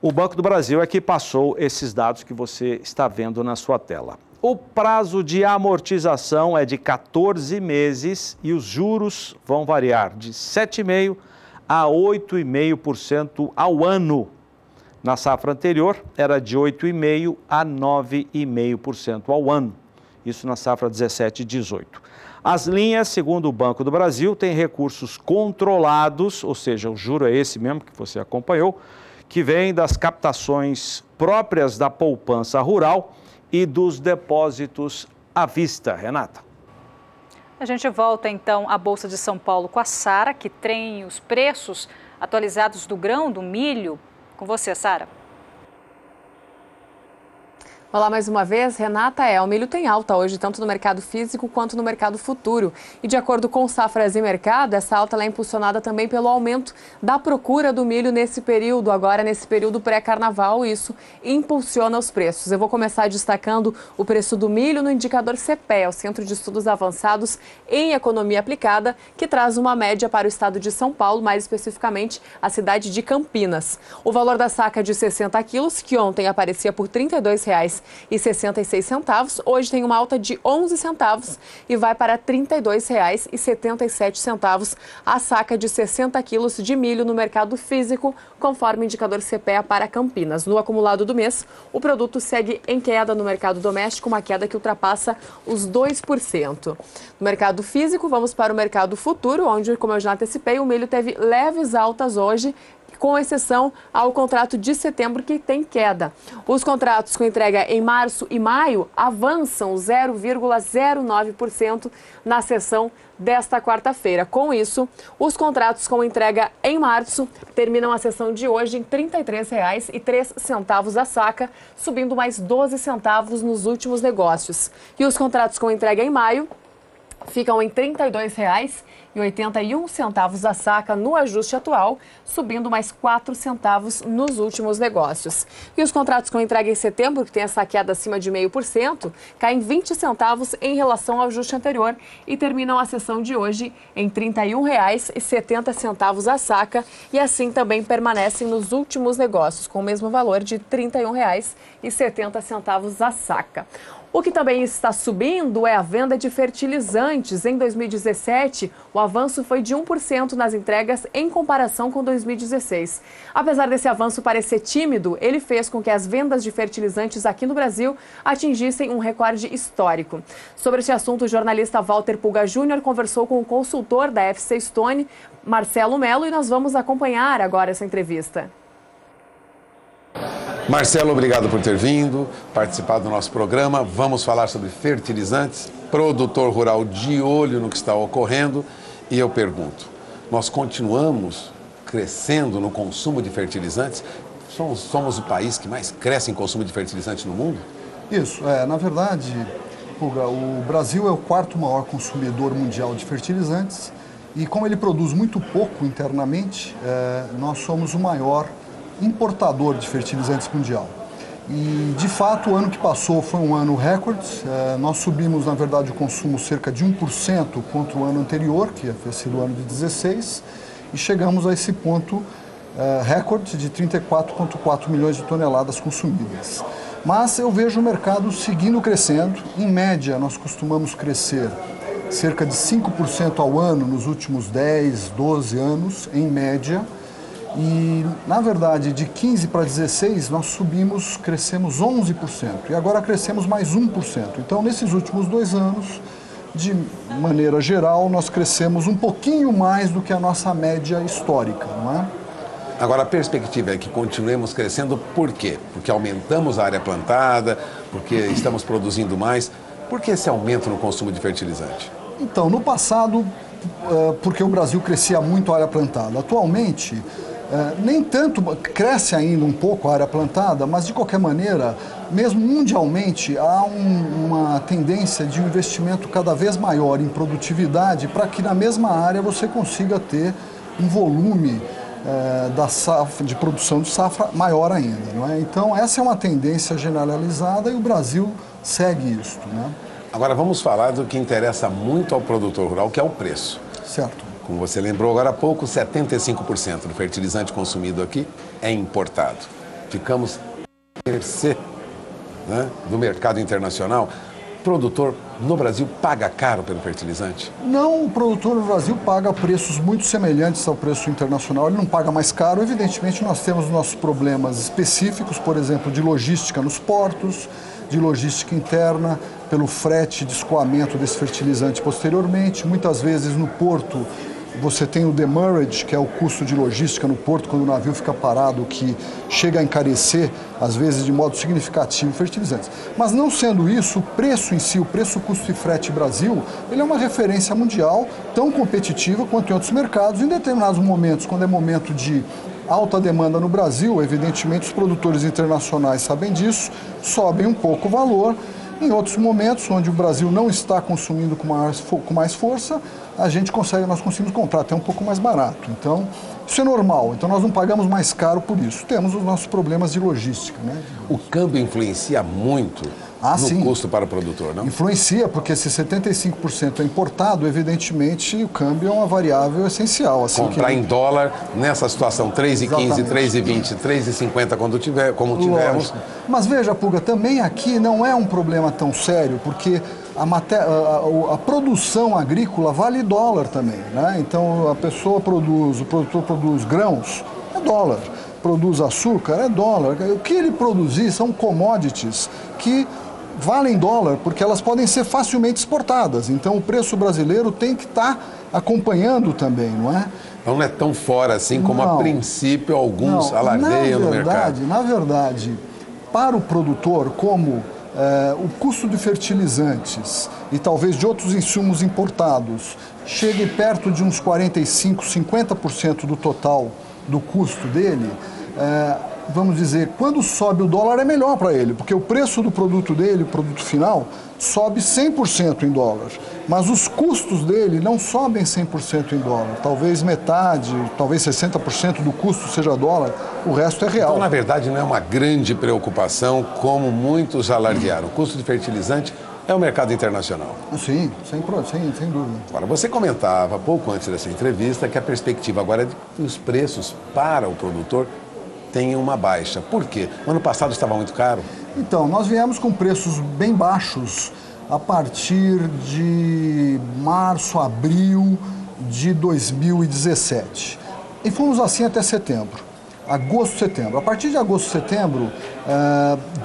O Banco do Brasil é que passou esses dados que você está vendo na sua tela. O prazo de amortização é de 14 meses e os juros vão variar de 7,5% a 8,5% ao ano. Na safra anterior, era de 8,5% a 9,5% ao ano. Isso na safra 17 e 18. As linhas, segundo o Banco do Brasil, têm recursos controlados, ou seja, o juro é esse mesmo que você acompanhou, que vem das captações próprias da poupança rural e dos depósitos à vista. Renata. A gente volta então à Bolsa de São Paulo com a Sara, que tem os preços atualizados do grão, do milho. Com você, Sara. Olá mais uma vez, Renata. O milho tem alta hoje, tanto no mercado físico quanto no mercado futuro. E de acordo com Safras e Mercado, essa alta é impulsionada também pelo aumento da procura do milho nesse período, agora nesse período pré-carnaval, e isso impulsiona os preços. Eu vou começar destacando o preço do milho no indicador CPE, o Centro de Estudos Avançados em Economia Aplicada, que traz uma média para o estado de São Paulo, mais especificamente a cidade de Campinas. O valor da saca de 60 quilos, que ontem aparecia por R$ 32,66, hoje tem uma alta de 11 centavos e vai para R$ 32,77 a saca de 60 quilos de milho no mercado físico, conforme o indicador CPEA para Campinas. No acumulado do mês, o produto segue em queda no mercado doméstico, uma queda que ultrapassa os 2%. No mercado físico, vamos para o mercado futuro, onde, como eu já antecipei, o milho teve leves altas hoje, com exceção ao contrato de setembro, que tem queda. Os contratos com entrega em março e maio avançam 0,09% na sessão desta quarta-feira. Com isso, os contratos com entrega em março terminam a sessão de hoje em R$ 33,03 a saca, subindo mais 12 centavos nos últimos negócios. E os contratos com entrega em maio ficam em R$ 32,81 a saca no ajuste atual, subindo mais 4 centavos nos últimos negócios. E os contratos com entrega em setembro, que tem essa queda acima de 0,5%, caem 20 centavos em relação ao ajuste anterior e terminam a sessão de hoje em R$ 31,70 a saca, e assim também permanecem nos últimos negócios, com o mesmo valor de R$ 31,70 a saca. O que também está subindo é a venda de fertilizantes. Em 2017, o avanço foi de 1% nas entregas em comparação com 2016. Apesar desse avanço parecer tímido, ele fez com que as vendas de fertilizantes aqui no Brasil atingissem um recorde histórico. Sobre esse assunto, o jornalista Walter Pulga Júnior conversou com o consultor da FC Stone, Marcelo Melo, e nós vamos acompanhar agora essa entrevista. Marcelo, obrigado por ter vindo, participado do nosso programa. Vamos falar sobre fertilizantes, produtor rural de olho no que está ocorrendo. E eu pergunto, nós continuamos crescendo no consumo de fertilizantes? Somos o país que mais cresce em consumo de fertilizantes no mundo? Isso, na verdade, Pulga, o Brasil é o quarto maior consumidor mundial de fertilizantes e como ele produz muito pouco internamente, nós somos o maior importador de fertilizantes mundial. E, de fato, o ano que passou foi um ano recorde. Nós subimos, na verdade, o consumo cerca de 1% contra o ano anterior, que havia sido o ano de 16, e chegamos a esse ponto recorde de 34,4 milhões de toneladas consumidas. Mas eu vejo o mercado seguindo crescendo. Em média, nós costumamos crescer cerca de 5% ao ano nos últimos 10, 12 anos, em média. E, na verdade, de 15 para 16, nós crescemos 11%. E agora crescemos mais 1%. Então, nesses últimos 2 anos, de maneira geral, nós crescemos um pouquinho mais do que a nossa média histórica, não é? Agora, a perspectiva é que continuemos crescendo por quê? Porque aumentamos a área plantada, porque estamos produzindo mais. Por que esse aumento no consumo de fertilizante? Então, no passado, porque o Brasil crescia muito a área plantada. Atualmente, nem tanto, cresce ainda um pouco a área plantada, mas de qualquer maneira, mesmo mundialmente, há uma tendência de um investimento cada vez maior em produtividade para que na mesma área você consiga ter um volume de produção de safra maior ainda, não é? Então essa é uma tendência generalizada e o Brasil segue isso, né? Agora vamos falar do que interessa muito ao produtor rural, que é o preço. Certo. Como você lembrou agora há pouco, 75% do fertilizante consumido aqui é importado. Ficamos à mercê, né, do mercado internacional. produtor no Brasil paga caro pelo fertilizante? Não, o produtor no Brasil paga preços muito semelhantes ao preço internacional, ele não paga mais caro. Evidentemente, nós temos nossos problemas específicos, por exemplo, de logística nos portos, de logística interna, pelo frete de escoamento desse fertilizante posteriormente. Muitas vezes no porto você tem o demurrage, que é o custo de logística no porto, quando o navio fica parado, que chega a encarecer, às vezes de modo significativo, fertilizantes. Mas não sendo isso, o preço em si, o preço custo e frete Brasil, ele é uma referência mundial tão competitiva quanto em outros mercados. Em determinados momentos, quando é momento de alta demanda no Brasil, evidentemente os produtores internacionais sabem disso, sobem um pouco o valor. Em outros momentos, onde o Brasil não está consumindo com mais força, nós conseguimos comprar até um pouco mais barato. Então, isso é normal. Então, nós não pagamos mais caro por isso. Temos os nossos problemas de logística, né? O câmbio influencia muito no custo para o produtor, não? Influencia, porque se 75% é importado, evidentemente, o câmbio é uma variável essencial. Assim, comprar em dólar, nessa situação, 3,15, 3,20, 3,50, como tivemos. Mas veja, Puga, também aqui não é um problema tão sério, porque a produção agrícola vale dólar também, né? Então, o produtor produz grãos, é dólar. Produz açúcar, é dólar. O que ele produzir são commodities que valem dólar, porque elas podem ser facilmente exportadas. Então, o preço brasileiro tem que estar acompanhando também, não é? Então, não é tão fora assim como, a princípio, alguns alardeiam no mercado. Na verdade, para o produtor, como o custo de fertilizantes e talvez de outros insumos importados chegue perto de uns 45%, 50% do total do custo dele, vamos dizer, quando sobe o dólar é melhor para ele, porque o preço do produto dele, o produto final, sobe 100% em dólar, mas os custos dele não sobem 100% em dólar, talvez metade, talvez 60% do custo seja dólar, o resto é real. Então, na verdade, não é uma grande preocupação, como muitos alardearam. O custo de fertilizante é o mercado internacional. Sim, sem dúvida. Agora, você comentava pouco antes dessa entrevista que a perspectiva agora é de que os preços para o produtor tenham uma baixa. Por quê? O ano passado estava muito caro? Então, nós viemos com preços bem baixos a partir de março, abril de 2017. E fomos assim até setembro. Agosto, setembro. A partir de agosto, setembro,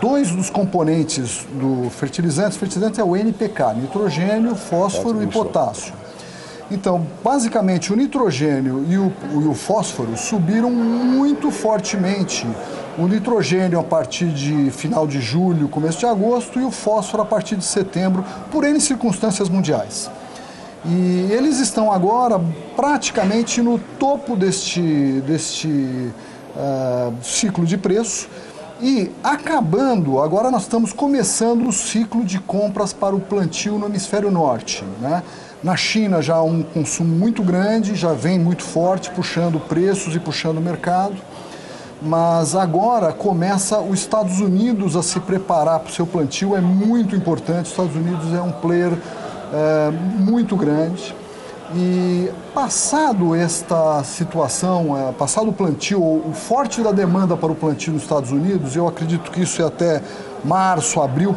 dois dos componentes do fertilizante é o NPK, nitrogênio, fósforo e potássio. Então, basicamente, o nitrogênio e o fósforo subiram muito fortemente. O nitrogênio a partir de final de julho, começo de agosto, e o fósforo a partir de setembro, por N circunstâncias mundiais. E eles estão agora praticamente no topo deste ciclo de preço e acabando, agora nós estamos começando o ciclo de compras para o plantio no hemisfério norte, né? Na China já há um consumo muito grande, já vem muito forte, puxando preços e puxando o mercado, mas agora começa os Estados Unidos a se preparar para o seu plantio, é muito importante, os Estados Unidos é um player muito grande. E passado esta situação, passado o plantio, o forte da demanda para o plantio nos Estados Unidos, eu acredito que isso é até março, abril,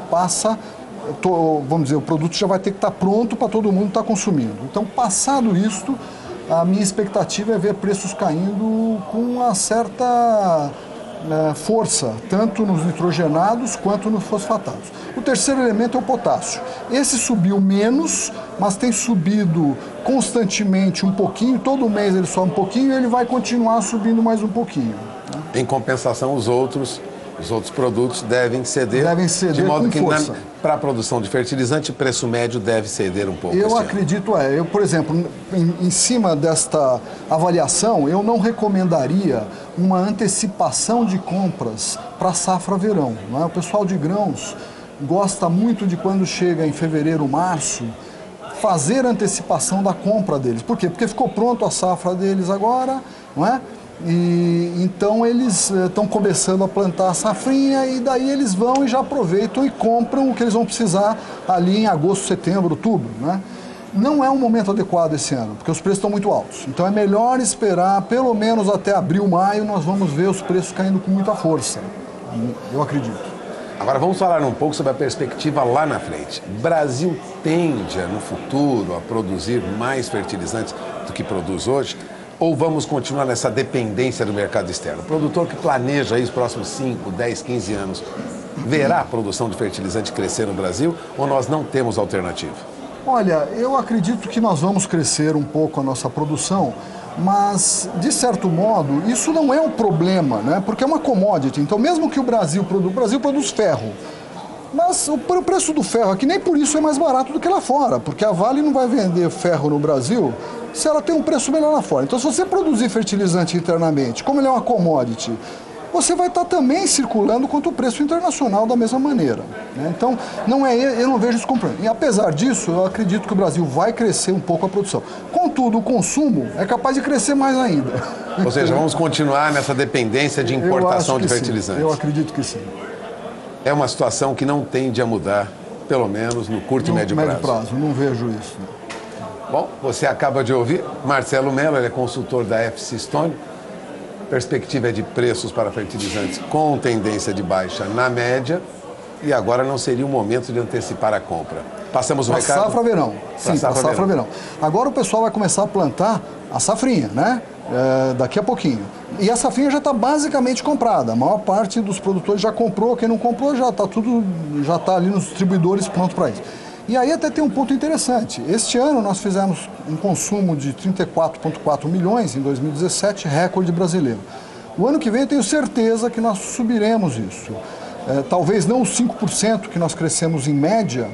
vamos dizer, o produto já vai ter que estar pronto para todo mundo estar consumindo. Então, passado isto, a minha expectativa é ver preços caindo com uma certa força, tanto nos nitrogenados quanto nos fosfatados. O terceiro elemento é o potássio. Esse subiu menos, mas tem subido constantemente um pouquinho, todo mês ele sobe um pouquinho e ele vai continuar subindo mais um pouquinho, né? Em compensação, os outros produtos devem ceder de modo que para a produção de fertilizante, o preço médio deve ceder um pouco. Eu acredito, por exemplo, em cima desta avaliação, eu não recomendaria uma antecipação de compras para a safra verão, não é? O pessoal de grãos gosta muito de, quando chega em fevereiro, março, fazer antecipação da compra deles. Por quê? Porque ficou pronto a safra deles agora, não é? E então eles estão começando a plantar a safrinha e daí eles vão e já aproveitam e compram o que eles vão precisar ali em agosto, setembro, outubro, né? Não é um momento adequado esse ano, porque os preços estão muito altos. Então é melhor esperar pelo menos até abril, maio, nós vamos ver os preços caindo com muita força, eu acredito. Agora vamos falar um pouco sobre a perspectiva lá na frente. O Brasil tende, no futuro, a produzir mais fertilizantes do que produz hoje? Ou vamos continuar nessa dependência do mercado externo? O produtor que planeja aí os próximos 5, 10, 15 anos, verá a produção de fertilizante crescer no Brasil ou nós não temos alternativa? Olha, eu acredito que nós vamos crescer um pouco a nossa produção, mas, de certo modo, isso não é um problema, né? Porque é uma commodity. Então, mesmo que o Brasil produz ferro, mas o preço do ferro aqui nem por isso é mais barato do que lá fora, porque a Vale não vai vender ferro no Brasil se ela tem um preço melhor lá fora. Então, se você produzir fertilizante internamente, como ele é uma commodity, você vai estar também circulando contra o preço internacional da mesma maneira, né? Então, eu não vejo isso como problema. E apesar disso, eu acredito que o Brasil vai crescer um pouco a produção. Contudo, o consumo é capaz de crescer mais ainda. Ou seja, vamos continuar nessa dependência de importação de fertilizantes. Sim. Eu acredito que sim. É uma situação que não tende a mudar, pelo menos no curto e médio prazo. Não vejo isso. Bom, você acaba de ouvir Marcelo Mello, ele é consultor da FC Stone. Perspectiva é de preços para fertilizantes com tendência de baixa na média e agora não seria o momento de antecipar a compra. Passamos o recado? Safra verão. Sim, safra verão. Agora o pessoal vai começar a plantar a safrinha, né? Daqui a pouquinho. E a safrinha já está basicamente comprada. A maior parte dos produtores já comprou, quem não comprou já está ali nos distribuidores pronto para isso. E aí até tem um ponto interessante. Este ano nós fizemos um consumo de 34,4 milhões em 2017, recorde brasileiro. O ano que vem eu tenho certeza que nós subiremos isso. Talvez não os 5% que nós crescemos em média,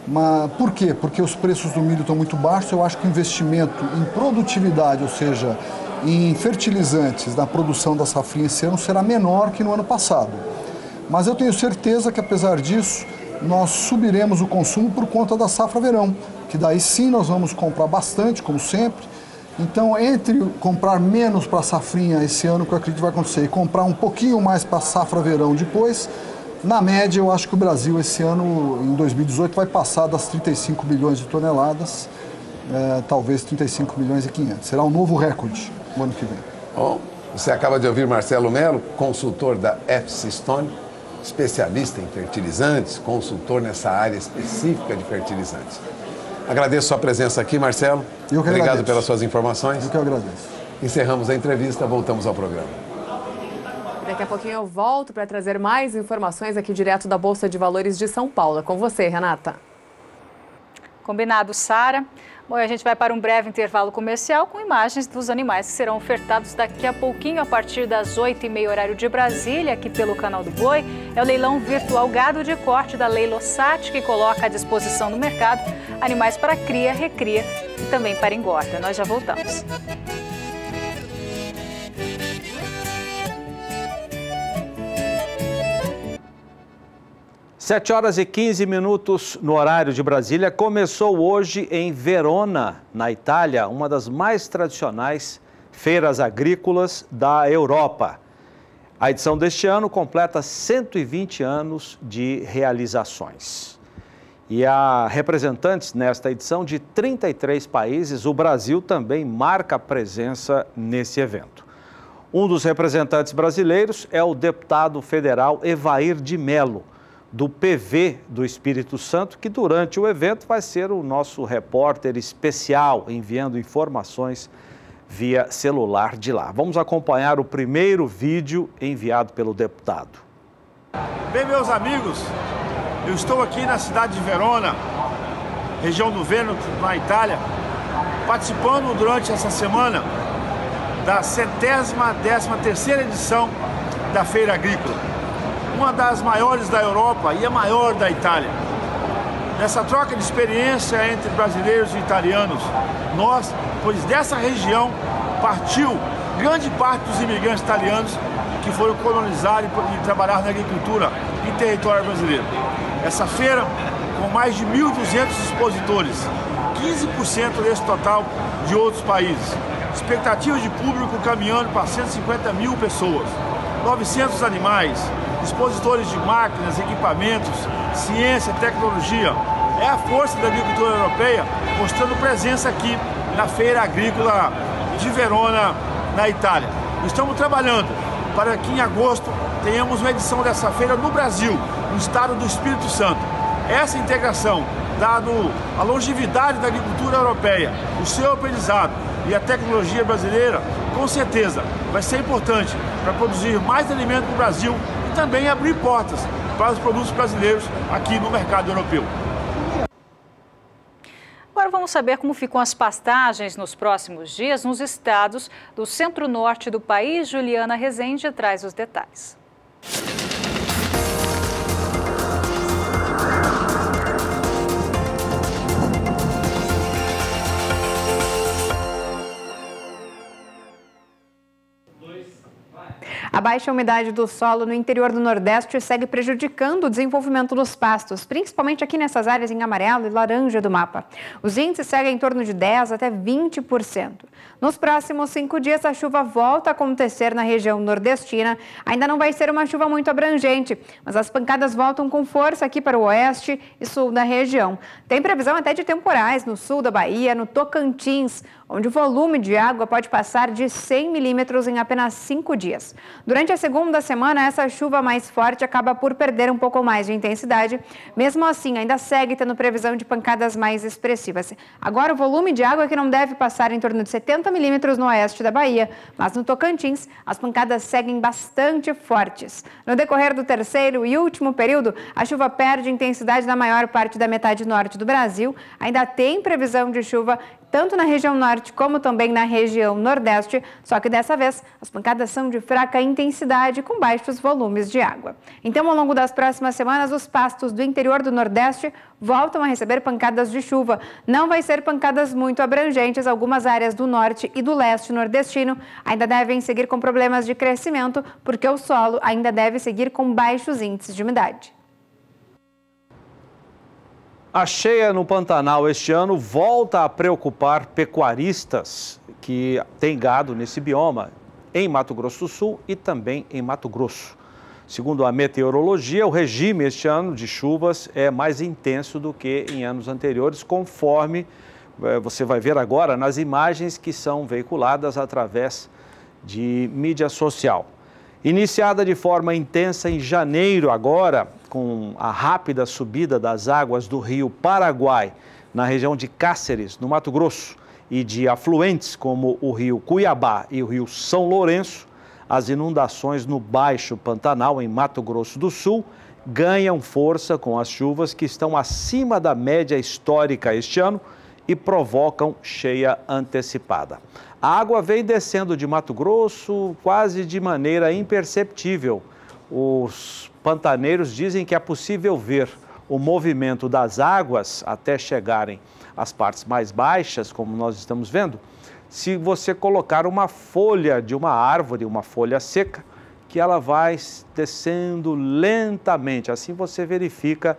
mas por quê? Porque os preços do milho estão muito baixos. Eu acho que o investimento em produtividade, ou seja, em fertilizantes na produção da safrinha esse ano será menor que no ano passado. Mas eu tenho certeza que apesar disso, nós subiremos o consumo por conta da safra verão, que daí sim nós vamos comprar bastante, como sempre. Então, entre comprar menos para a safrinha esse ano, que eu acredito que vai acontecer, e comprar um pouquinho mais para a safra verão depois, na média eu acho que o Brasil esse ano, em 2018, vai passar das 35 milhões de toneladas, talvez 35 milhões e 500. Será um novo recorde no ano que vem. Bom, você acaba de ouvir Marcelo Mello, consultor da FC Stone, especialista em fertilizantes, consultor nessa área específica de fertilizantes. Agradeço sua presença aqui, Marcelo. Eu que Obrigado agradeço. pelas suas informações. Eu que agradeço. Encerramos a entrevista, voltamos ao programa. Daqui a pouquinho eu volto para trazer mais informações aqui direto da Bolsa de Valores de São Paulo. É com você, Renata. Combinado, Sara. Bom, a gente vai para um breve intervalo comercial com imagens dos animais que serão ofertados daqui a pouquinho, a partir das 8h30 horário de Brasília, aqui pelo Canal do Boi. É o leilão virtual gado de corte da Leilosat, que coloca à disposição do mercado animais para cria, recria e também para engorda. Nós já voltamos. Sete horas e 15 minutos no horário de Brasília. Começou hoje em Verona, na Itália, uma das mais tradicionais feiras agrícolas da Europa. A edição deste ano completa 120 anos de realizações. E há representantes nesta edição de 33 países. O Brasil também marca presença nesse evento. Um dos representantes brasileiros é o deputado federal Evair de Mello, do PV do Espírito Santo, que durante o evento vai ser o nosso repórter especial, enviando informações via celular de lá. Vamos acompanhar o primeiro vídeo enviado pelo deputado. Bem, meus amigos, eu estou aqui na cidade de Verona, região do Vêneto, na Itália, participando durante essa semana da 113ª edição da Feira Agrícola. Uma das maiores da Europa e a maior da Itália. Nessa troca de experiência entre brasileiros e italianos, pois dessa região partiu grande parte dos imigrantes italianos que foram colonizar e trabalhar na agricultura em território brasileiro. Essa feira, com mais de 1.200 expositores, 15% desse total de outros países. Expectativa de público caminhando para 150 mil pessoas, 900 animais, expositores de máquinas, equipamentos, ciência, tecnologia. É a força da agricultura europeia mostrando presença aqui na Feira Agrícola de Verona, na Itália. Estamos trabalhando para que em agosto tenhamos uma edição dessa feira no Brasil, no estado do Espírito Santo. Essa integração, dado a longevidade da agricultura europeia, o seu aprendizado e a tecnologia brasileira, com certeza vai ser importante para produzir mais alimento no Brasil e também abrir portas para os produtos brasileiros aqui no mercado europeu. Agora vamos saber como ficam as pastagens nos próximos dias nos estados do centro-norte do país. Juliana Rezende traz os detalhes. A baixa umidade do solo no interior do Nordeste segue prejudicando o desenvolvimento dos pastos, principalmente aqui nessas áreas em amarelo e laranja do mapa. Os índices seguem em torno de 10% até 20%. Nos próximos 5 dias, a chuva volta a acontecer na região nordestina. Ainda não vai ser uma chuva muito abrangente, mas as pancadas voltam com força aqui para o oeste e sul da região. Tem previsão até de temporais no sul da Bahia, no Tocantins, onde o volume de água pode passar de 100 milímetros em apenas 5 dias. Durante a segunda semana, essa chuva mais forte acaba por perder um pouco mais de intensidade. Mesmo assim, ainda segue tendo previsão de pancadas mais expressivas. Agora, o volume de água que não deve passar em torno de 70 milímetros no oeste da Bahia, mas no Tocantins, as pancadas seguem bastante fortes. No decorrer do terceiro e último período, a chuva perde intensidade na maior parte da metade norte do Brasil. Ainda tem previsão de chuva tanto na região norte como também na região nordeste, só que dessa vez as pancadas são de fraca intensidade com baixos volumes de água. Então, ao longo das próximas semanas, os pastos do interior do Nordeste voltam a receber pancadas de chuva. Não vai ser pancadas muito abrangentes, algumas áreas do norte e do leste nordestino ainda devem seguir com problemas de crescimento, porque o solo ainda deve seguir com baixos índices de umidade. A cheia no Pantanal este ano volta a preocupar pecuaristas que têm gado nesse bioma, em Mato Grosso do Sul e também em Mato Grosso. Segundo a meteorologia, o regime este ano de chuvas é mais intenso do que em anos anteriores, conforme você vai ver agora nas imagens que são veiculadas através de mídia social. Iniciada de forma intensa em janeiro agora, com a rápida subida das águas do rio Paraguai, na região de Cáceres, no Mato Grosso, e de afluentes como o rio Cuiabá e o rio São Lourenço, as inundações no Baixo Pantanal, em Mato Grosso do Sul, ganham força com as chuvas que estão acima da média histórica este ano e provocam cheia antecipada. A água vem descendo de Mato Grosso quase de maneira imperceptível. Os pantaneiros dizem que é possível ver o movimento das águas até chegarem às partes mais baixas, como nós estamos vendo, se você colocar uma folha de uma árvore, uma folha seca, que ela vai descendo lentamente. Assim você verifica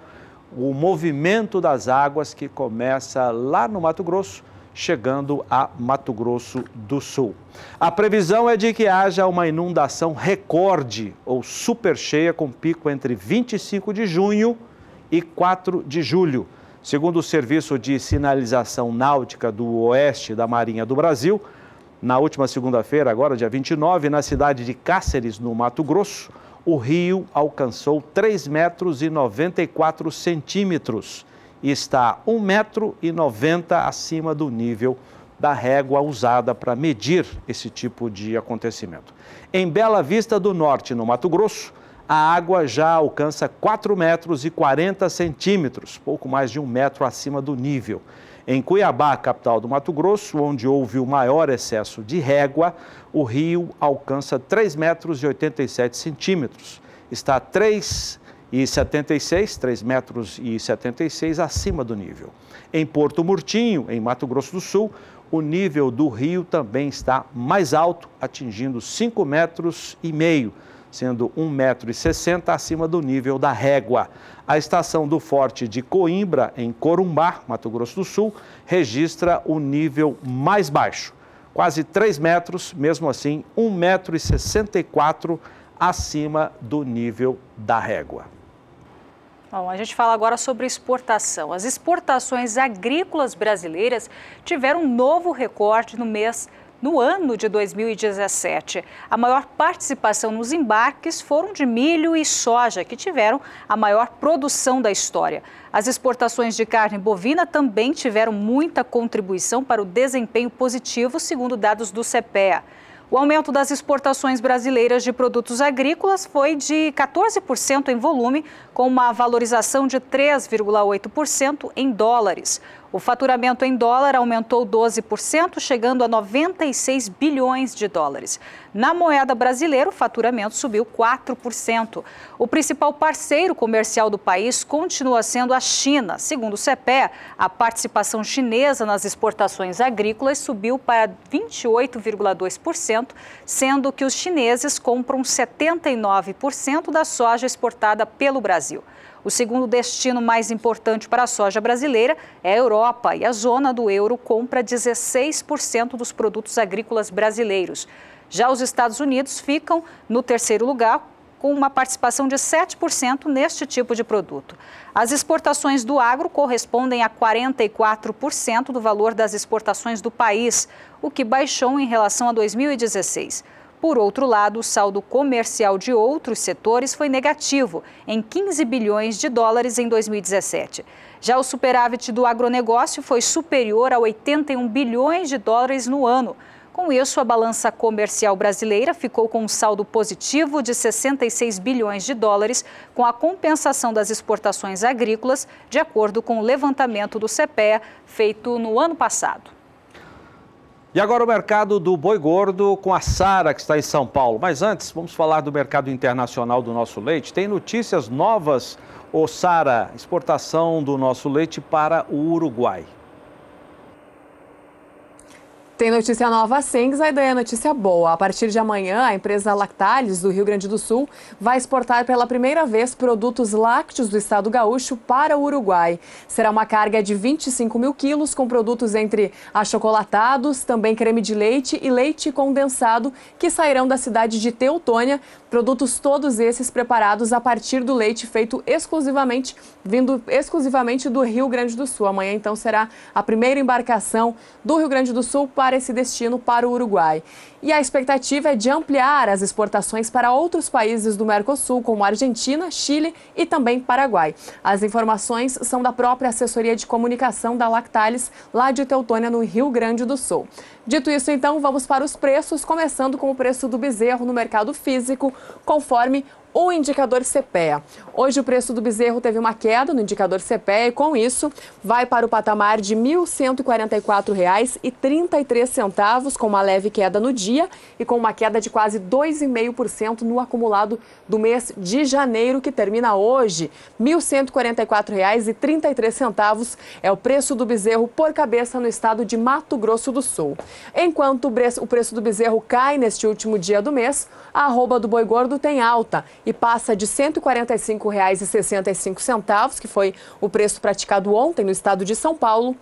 o movimento das águas que começa lá no Mato Grosso, chegando a Mato Grosso do Sul. A previsão é de que haja uma inundação recorde ou super cheia com pico entre 25 de junho e 4 de julho. Segundo o Serviço de Sinalização Náutica do Oeste da Marinha do Brasil, na última segunda-feira, agora dia 29, na cidade de Cáceres, no Mato Grosso, o rio alcançou 3,94 metros e está 1,90 metro acima do nível da régua usada para medir esse tipo de acontecimento. Em Bela Vista do Norte, no Mato Grosso, a água já alcança 4,40 metros, pouco mais de 1 metro acima do nível. Em Cuiabá, capital do Mato Grosso, onde houve o maior excesso de régua, o rio alcança 3,87 metros. Está 3,76 metros acima do nível. Em Porto Murtinho, em Mato Grosso do Sul, o nível do rio também está mais alto, atingindo 5,5 metros, sendo 1,60 metro acima do nível da régua. A estação do Forte de Coimbra, em Corumbá, Mato Grosso do Sul, registra o nível mais baixo, quase 3 metros, mesmo assim 1,64 metro acima do nível da régua. Bom, a gente fala agora sobre exportação. As exportações agrícolas brasileiras tiveram um novo recorde no mês no ano de 2017. A maior participação nos embarques foram de milho e soja, que tiveram a maior produção da história. As exportações de carne bovina também tiveram muita contribuição para o desempenho positivo, segundo dados do CEPEA. O aumento das exportações brasileiras de produtos agrícolas foi de 14% em volume, com uma valorização de 3,8% em dólares. O faturamento em dólar aumentou 12%, chegando a 96 bilhões de dólares. Na moeda brasileira, o faturamento subiu 4%. O principal parceiro comercial do país continua sendo a China. Segundo o CEPEA, a participação chinesa nas exportações agrícolas subiu para 28,2%, sendo que os chineses compram 79% da soja exportada pelo Brasil. O segundo destino mais importante para a soja brasileira é a Europa, e a zona do euro compra 16% dos produtos agrícolas brasileiros. Já os Estados Unidos ficam no terceiro lugar, com uma participação de 7% neste tipo de produto. As exportações do agro correspondem a 44% do valor das exportações do país, o que baixou em relação a 2016. Por outro lado, o saldo comercial de outros setores foi negativo, em 15 bilhões de dólares em 2017. Já o superávit do agronegócio foi superior a 81 bilhões de dólares no ano. Com isso, a balança comercial brasileira ficou com um saldo positivo de 66 bilhões de dólares, com a compensação das exportações agrícolas, de acordo com o levantamento do CEPEA feito no ano passado. E agora o mercado do boi gordo com a Sara, que está em São Paulo. Mas antes, vamos falar do mercado internacional do nosso leite. Tem notícias novas, Sara, exportação do nosso leite para o Uruguai. Tem notícia nova sim, daí é notícia boa. A partir de amanhã, a empresa Lactalis, do Rio Grande do Sul, vai exportar pela primeira vez produtos lácteos do estado gaúcho para o Uruguai. Será uma carga de 25 mil quilos, com produtos entre achocolatados, também creme de leite e leite condensado, que sairão da cidade de Teutônia. Produtos todos esses preparados a partir do leite vindo exclusivamente do Rio Grande do Sul. Amanhã, então, será a primeira embarcação do Rio Grande do Sul para esse destino, para o Uruguai. E a expectativa é de ampliar as exportações para outros países do Mercosul, como Argentina, Chile e também Paraguai. As informações são da própria assessoria de comunicação da Lactalis, lá de Teutônia, no Rio Grande do Sul. Dito isso, então, vamos para os preços, começando com o preço do bezerro no mercado físico, conforme o indicador CEPEA. Hoje o preço do bezerro teve uma queda no indicador CEPEA e com isso vai para o patamar de R$ 1.144,33, com uma leve queda no dia e com uma queda de quase 2,5% no acumulado do mês de janeiro, que termina hoje. R$ 1.144,33 é o preço do bezerro por cabeça no estado de Mato Grosso do Sul. Enquanto o preço do bezerro cai neste último dia do mês, a arroba do boi gordo tem alta e passa de R$ 145,65, que foi o preço praticado ontem no estado de São Paulo,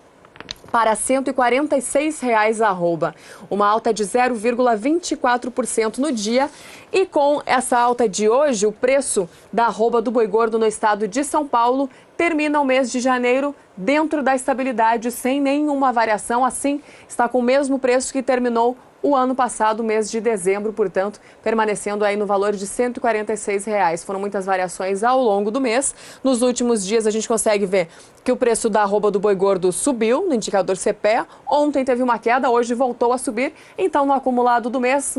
para R$ 146,00 a arroba, uma alta de 0,24% no dia. E com essa alta de hoje, o preço da arroba do boi gordo no estado de São Paulo termina o mês de janeiro dentro da estabilidade, sem nenhuma variação, assim está com o mesmo preço que terminou o ano passado, mês de dezembro, portanto, permanecendo aí no valor de R$ 146,00. Foram muitas variações ao longo do mês. Nos últimos dias a gente consegue ver que o preço da arroba do boi gordo subiu no indicador CEPEA. Ontem teve uma queda, hoje voltou a subir. Então, no acumulado do mês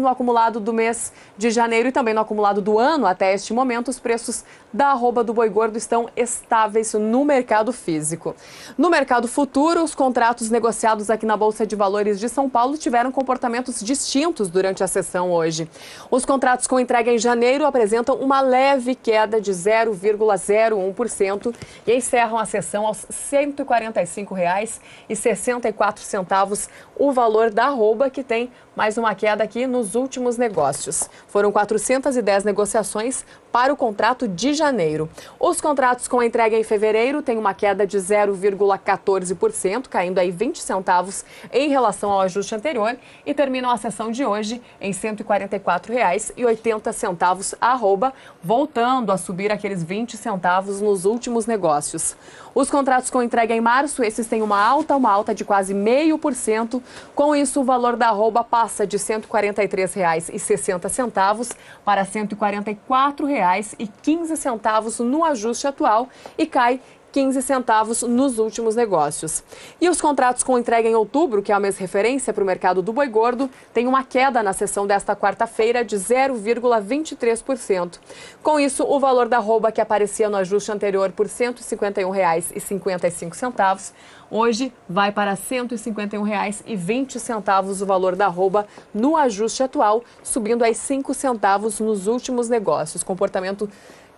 de janeiro e também no acumulado do ano até este momento, os preços da arroba do boi gordo estão estáveis no mercado físico. No mercado futuro, os contratos negociados aqui na Bolsa de Valores de São Paulo tiveram comportamentos distintos durante a sessão hoje. Os contratos com entrega em janeiro apresentam uma leve queda de 0,01% e encerram a sessão aos R$ 145,64 o valor da arroba, que tem mais uma queda aqui nos últimos negócios. Foram 410 negociações para o contrato de janeiro. Os contratos com entrega em fevereiro têm uma queda de 0,14%, caindo aí 20 centavos em relação ao ajuste anterior, e terminam a sessão de hoje em R$ 144,80 a arroba, voltando a subir aqueles 20 centavos nos últimos negócios. Os contratos com entrega em março, esses têm uma alta de quase 0,5%. Com isso, o valor da arroba passa passa de R$ 143,60 para R$ 144,15 no ajuste atual e cai 15 centavos nos últimos negócios. E os contratos com entrega em outubro, que é o mês referência para o mercado do boi gordo, tem uma queda na sessão desta quarta-feira de 0,23%. Com isso, o valor da arroba, que aparecia no ajuste anterior por R$ 151,55, hoje vai para R$ 151,20 o valor da arroba no ajuste atual, subindo aí 5 centavos nos últimos negócios. Comportamento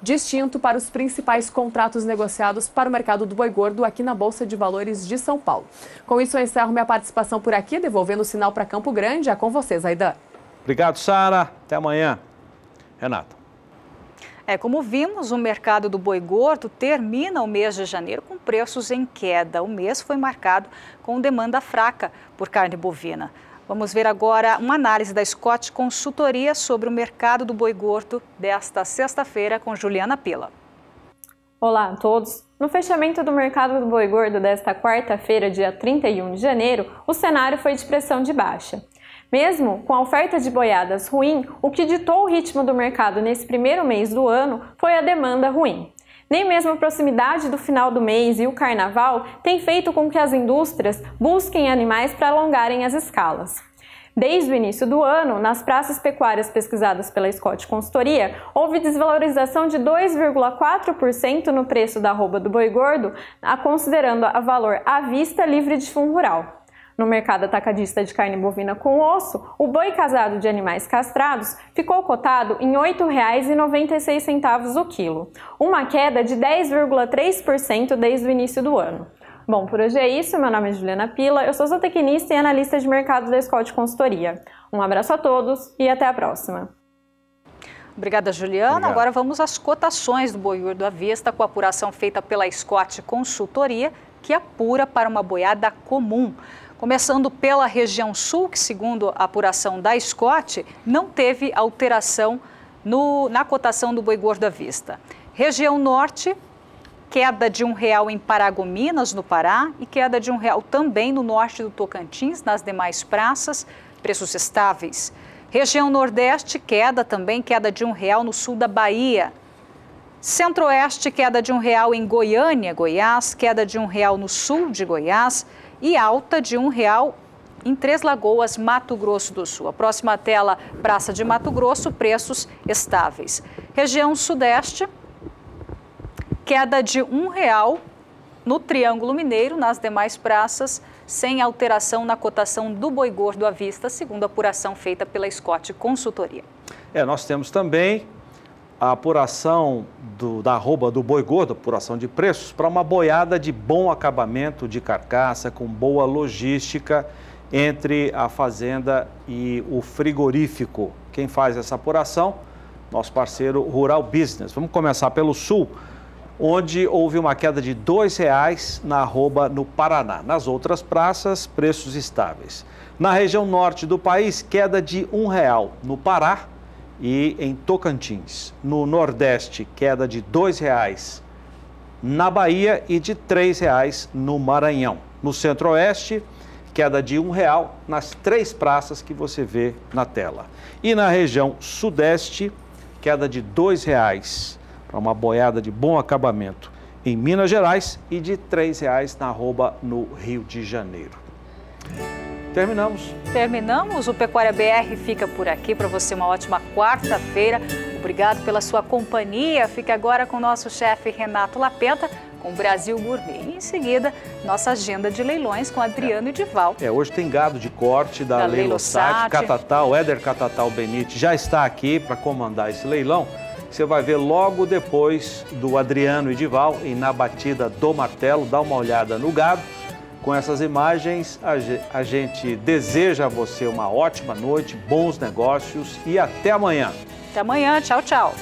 distinto para os principais contratos negociados para o mercado do boi gordo aqui na Bolsa de Valores de São Paulo. Com isso, eu encerro minha participação por aqui, devolvendo o sinal para Campo Grande. É com vocês, Aidan. Obrigado, Sara. Até amanhã. Renata. Como vimos, o mercado do boi gordo termina o mês de janeiro com preços em queda. O mês foi marcado com demanda fraca por carne bovina. Vamos ver agora uma análise da Scott Consultoria sobre o mercado do boi gordo desta sexta-feira com Juliana Pila. Olá a todos! No fechamento do mercado do boi gordo desta quarta-feira, dia 31 de janeiro, o cenário foi de pressão de baixa. Mesmo com a oferta de boiadas ruim, o que ditou o ritmo do mercado nesse primeiro mês do ano foi a demanda ruim. Nem mesmo a proximidade do final do mês e o carnaval tem feito com que as indústrias busquem animais para alongarem as escalas. Desde o início do ano, nas praças pecuárias pesquisadas pela Scott Consultoria, houve desvalorização de 2,4% no preço da arroba do boi gordo, considerando a valor à vista livre de fundo rural. No mercado atacadista de carne bovina com osso, o boi casado de animais castrados ficou cotado em R$ 8,96 o quilo, uma queda de 10,3% desde o início do ano. Bom, por hoje é isso. Meu nome é Juliana Pila, eu sou zootecnista e analista de mercado da Scott Consultoria. Um abraço a todos e até a próxima. Obrigada, Juliana. Obrigado. Agora vamos às cotações do boi gordo à vista, com a apuração feita pela Scott Consultoria, que apura para uma boiada comum. Começando pela região sul, que segundo a apuração da Scott, não teve alteração na cotação do boi gordo à vista. Região norte, queda de R$1 em Paragominas, no Pará, e queda de R$1 também no norte do Tocantins, nas demais praças, preços estáveis. Região nordeste, queda de R$1 no sul da Bahia. Centro-oeste, queda de R$1 em Goiânia, Goiás, queda de R$1 no sul de Goiás, e alta de R$1 em Três Lagoas, Mato Grosso do Sul. A próxima tela, Praça de Mato Grosso, preços estáveis. Região Sudeste, queda de R$1 no Triângulo Mineiro, nas demais praças, sem alteração na cotação do boi gordo à vista, segundo a apuração feita pela Scott Consultoria. Nós temos também a apuração da arroba do boi gordo, apuração de preços, para uma boiada de bom acabamento de carcaça, com boa logística entre a fazenda e o frigorífico. Quem faz essa apuração? Nosso parceiro Rural Business. Vamos começar pelo sul, onde houve uma queda de R$2 na arroba no Paraná. Nas outras praças, preços estáveis. Na região norte do país, queda de R$1 no Pará e em Tocantins. No Nordeste, queda de R$2 na Bahia e de R$3 no Maranhão. No Centro-Oeste, queda de R$1 nas três praças que você vê na tela. E na região Sudeste, queda de R$2 para uma boiada de bom acabamento em Minas Gerais e de R$3 na arroba no Rio de Janeiro. Terminamos. O Pecuária BR fica por aqui. Para você, uma ótima quarta-feira. Obrigado pela sua companhia. Fique agora com o nosso chefe Renato Lapenta, com o Brasil Gourmet. E em seguida, nossa agenda de leilões com Adriano Edival. Hoje tem gado de corte da Leilosat, Catatal, Éder Catatal Benite já está aqui para comandar esse leilão. Você vai ver logo depois do Adriano Edival e na batida do martelo. Dá uma olhada no gado. Com essas imagens, a gente deseja a você uma ótima noite, bons negócios e até amanhã. Até amanhã. Tchau, tchau.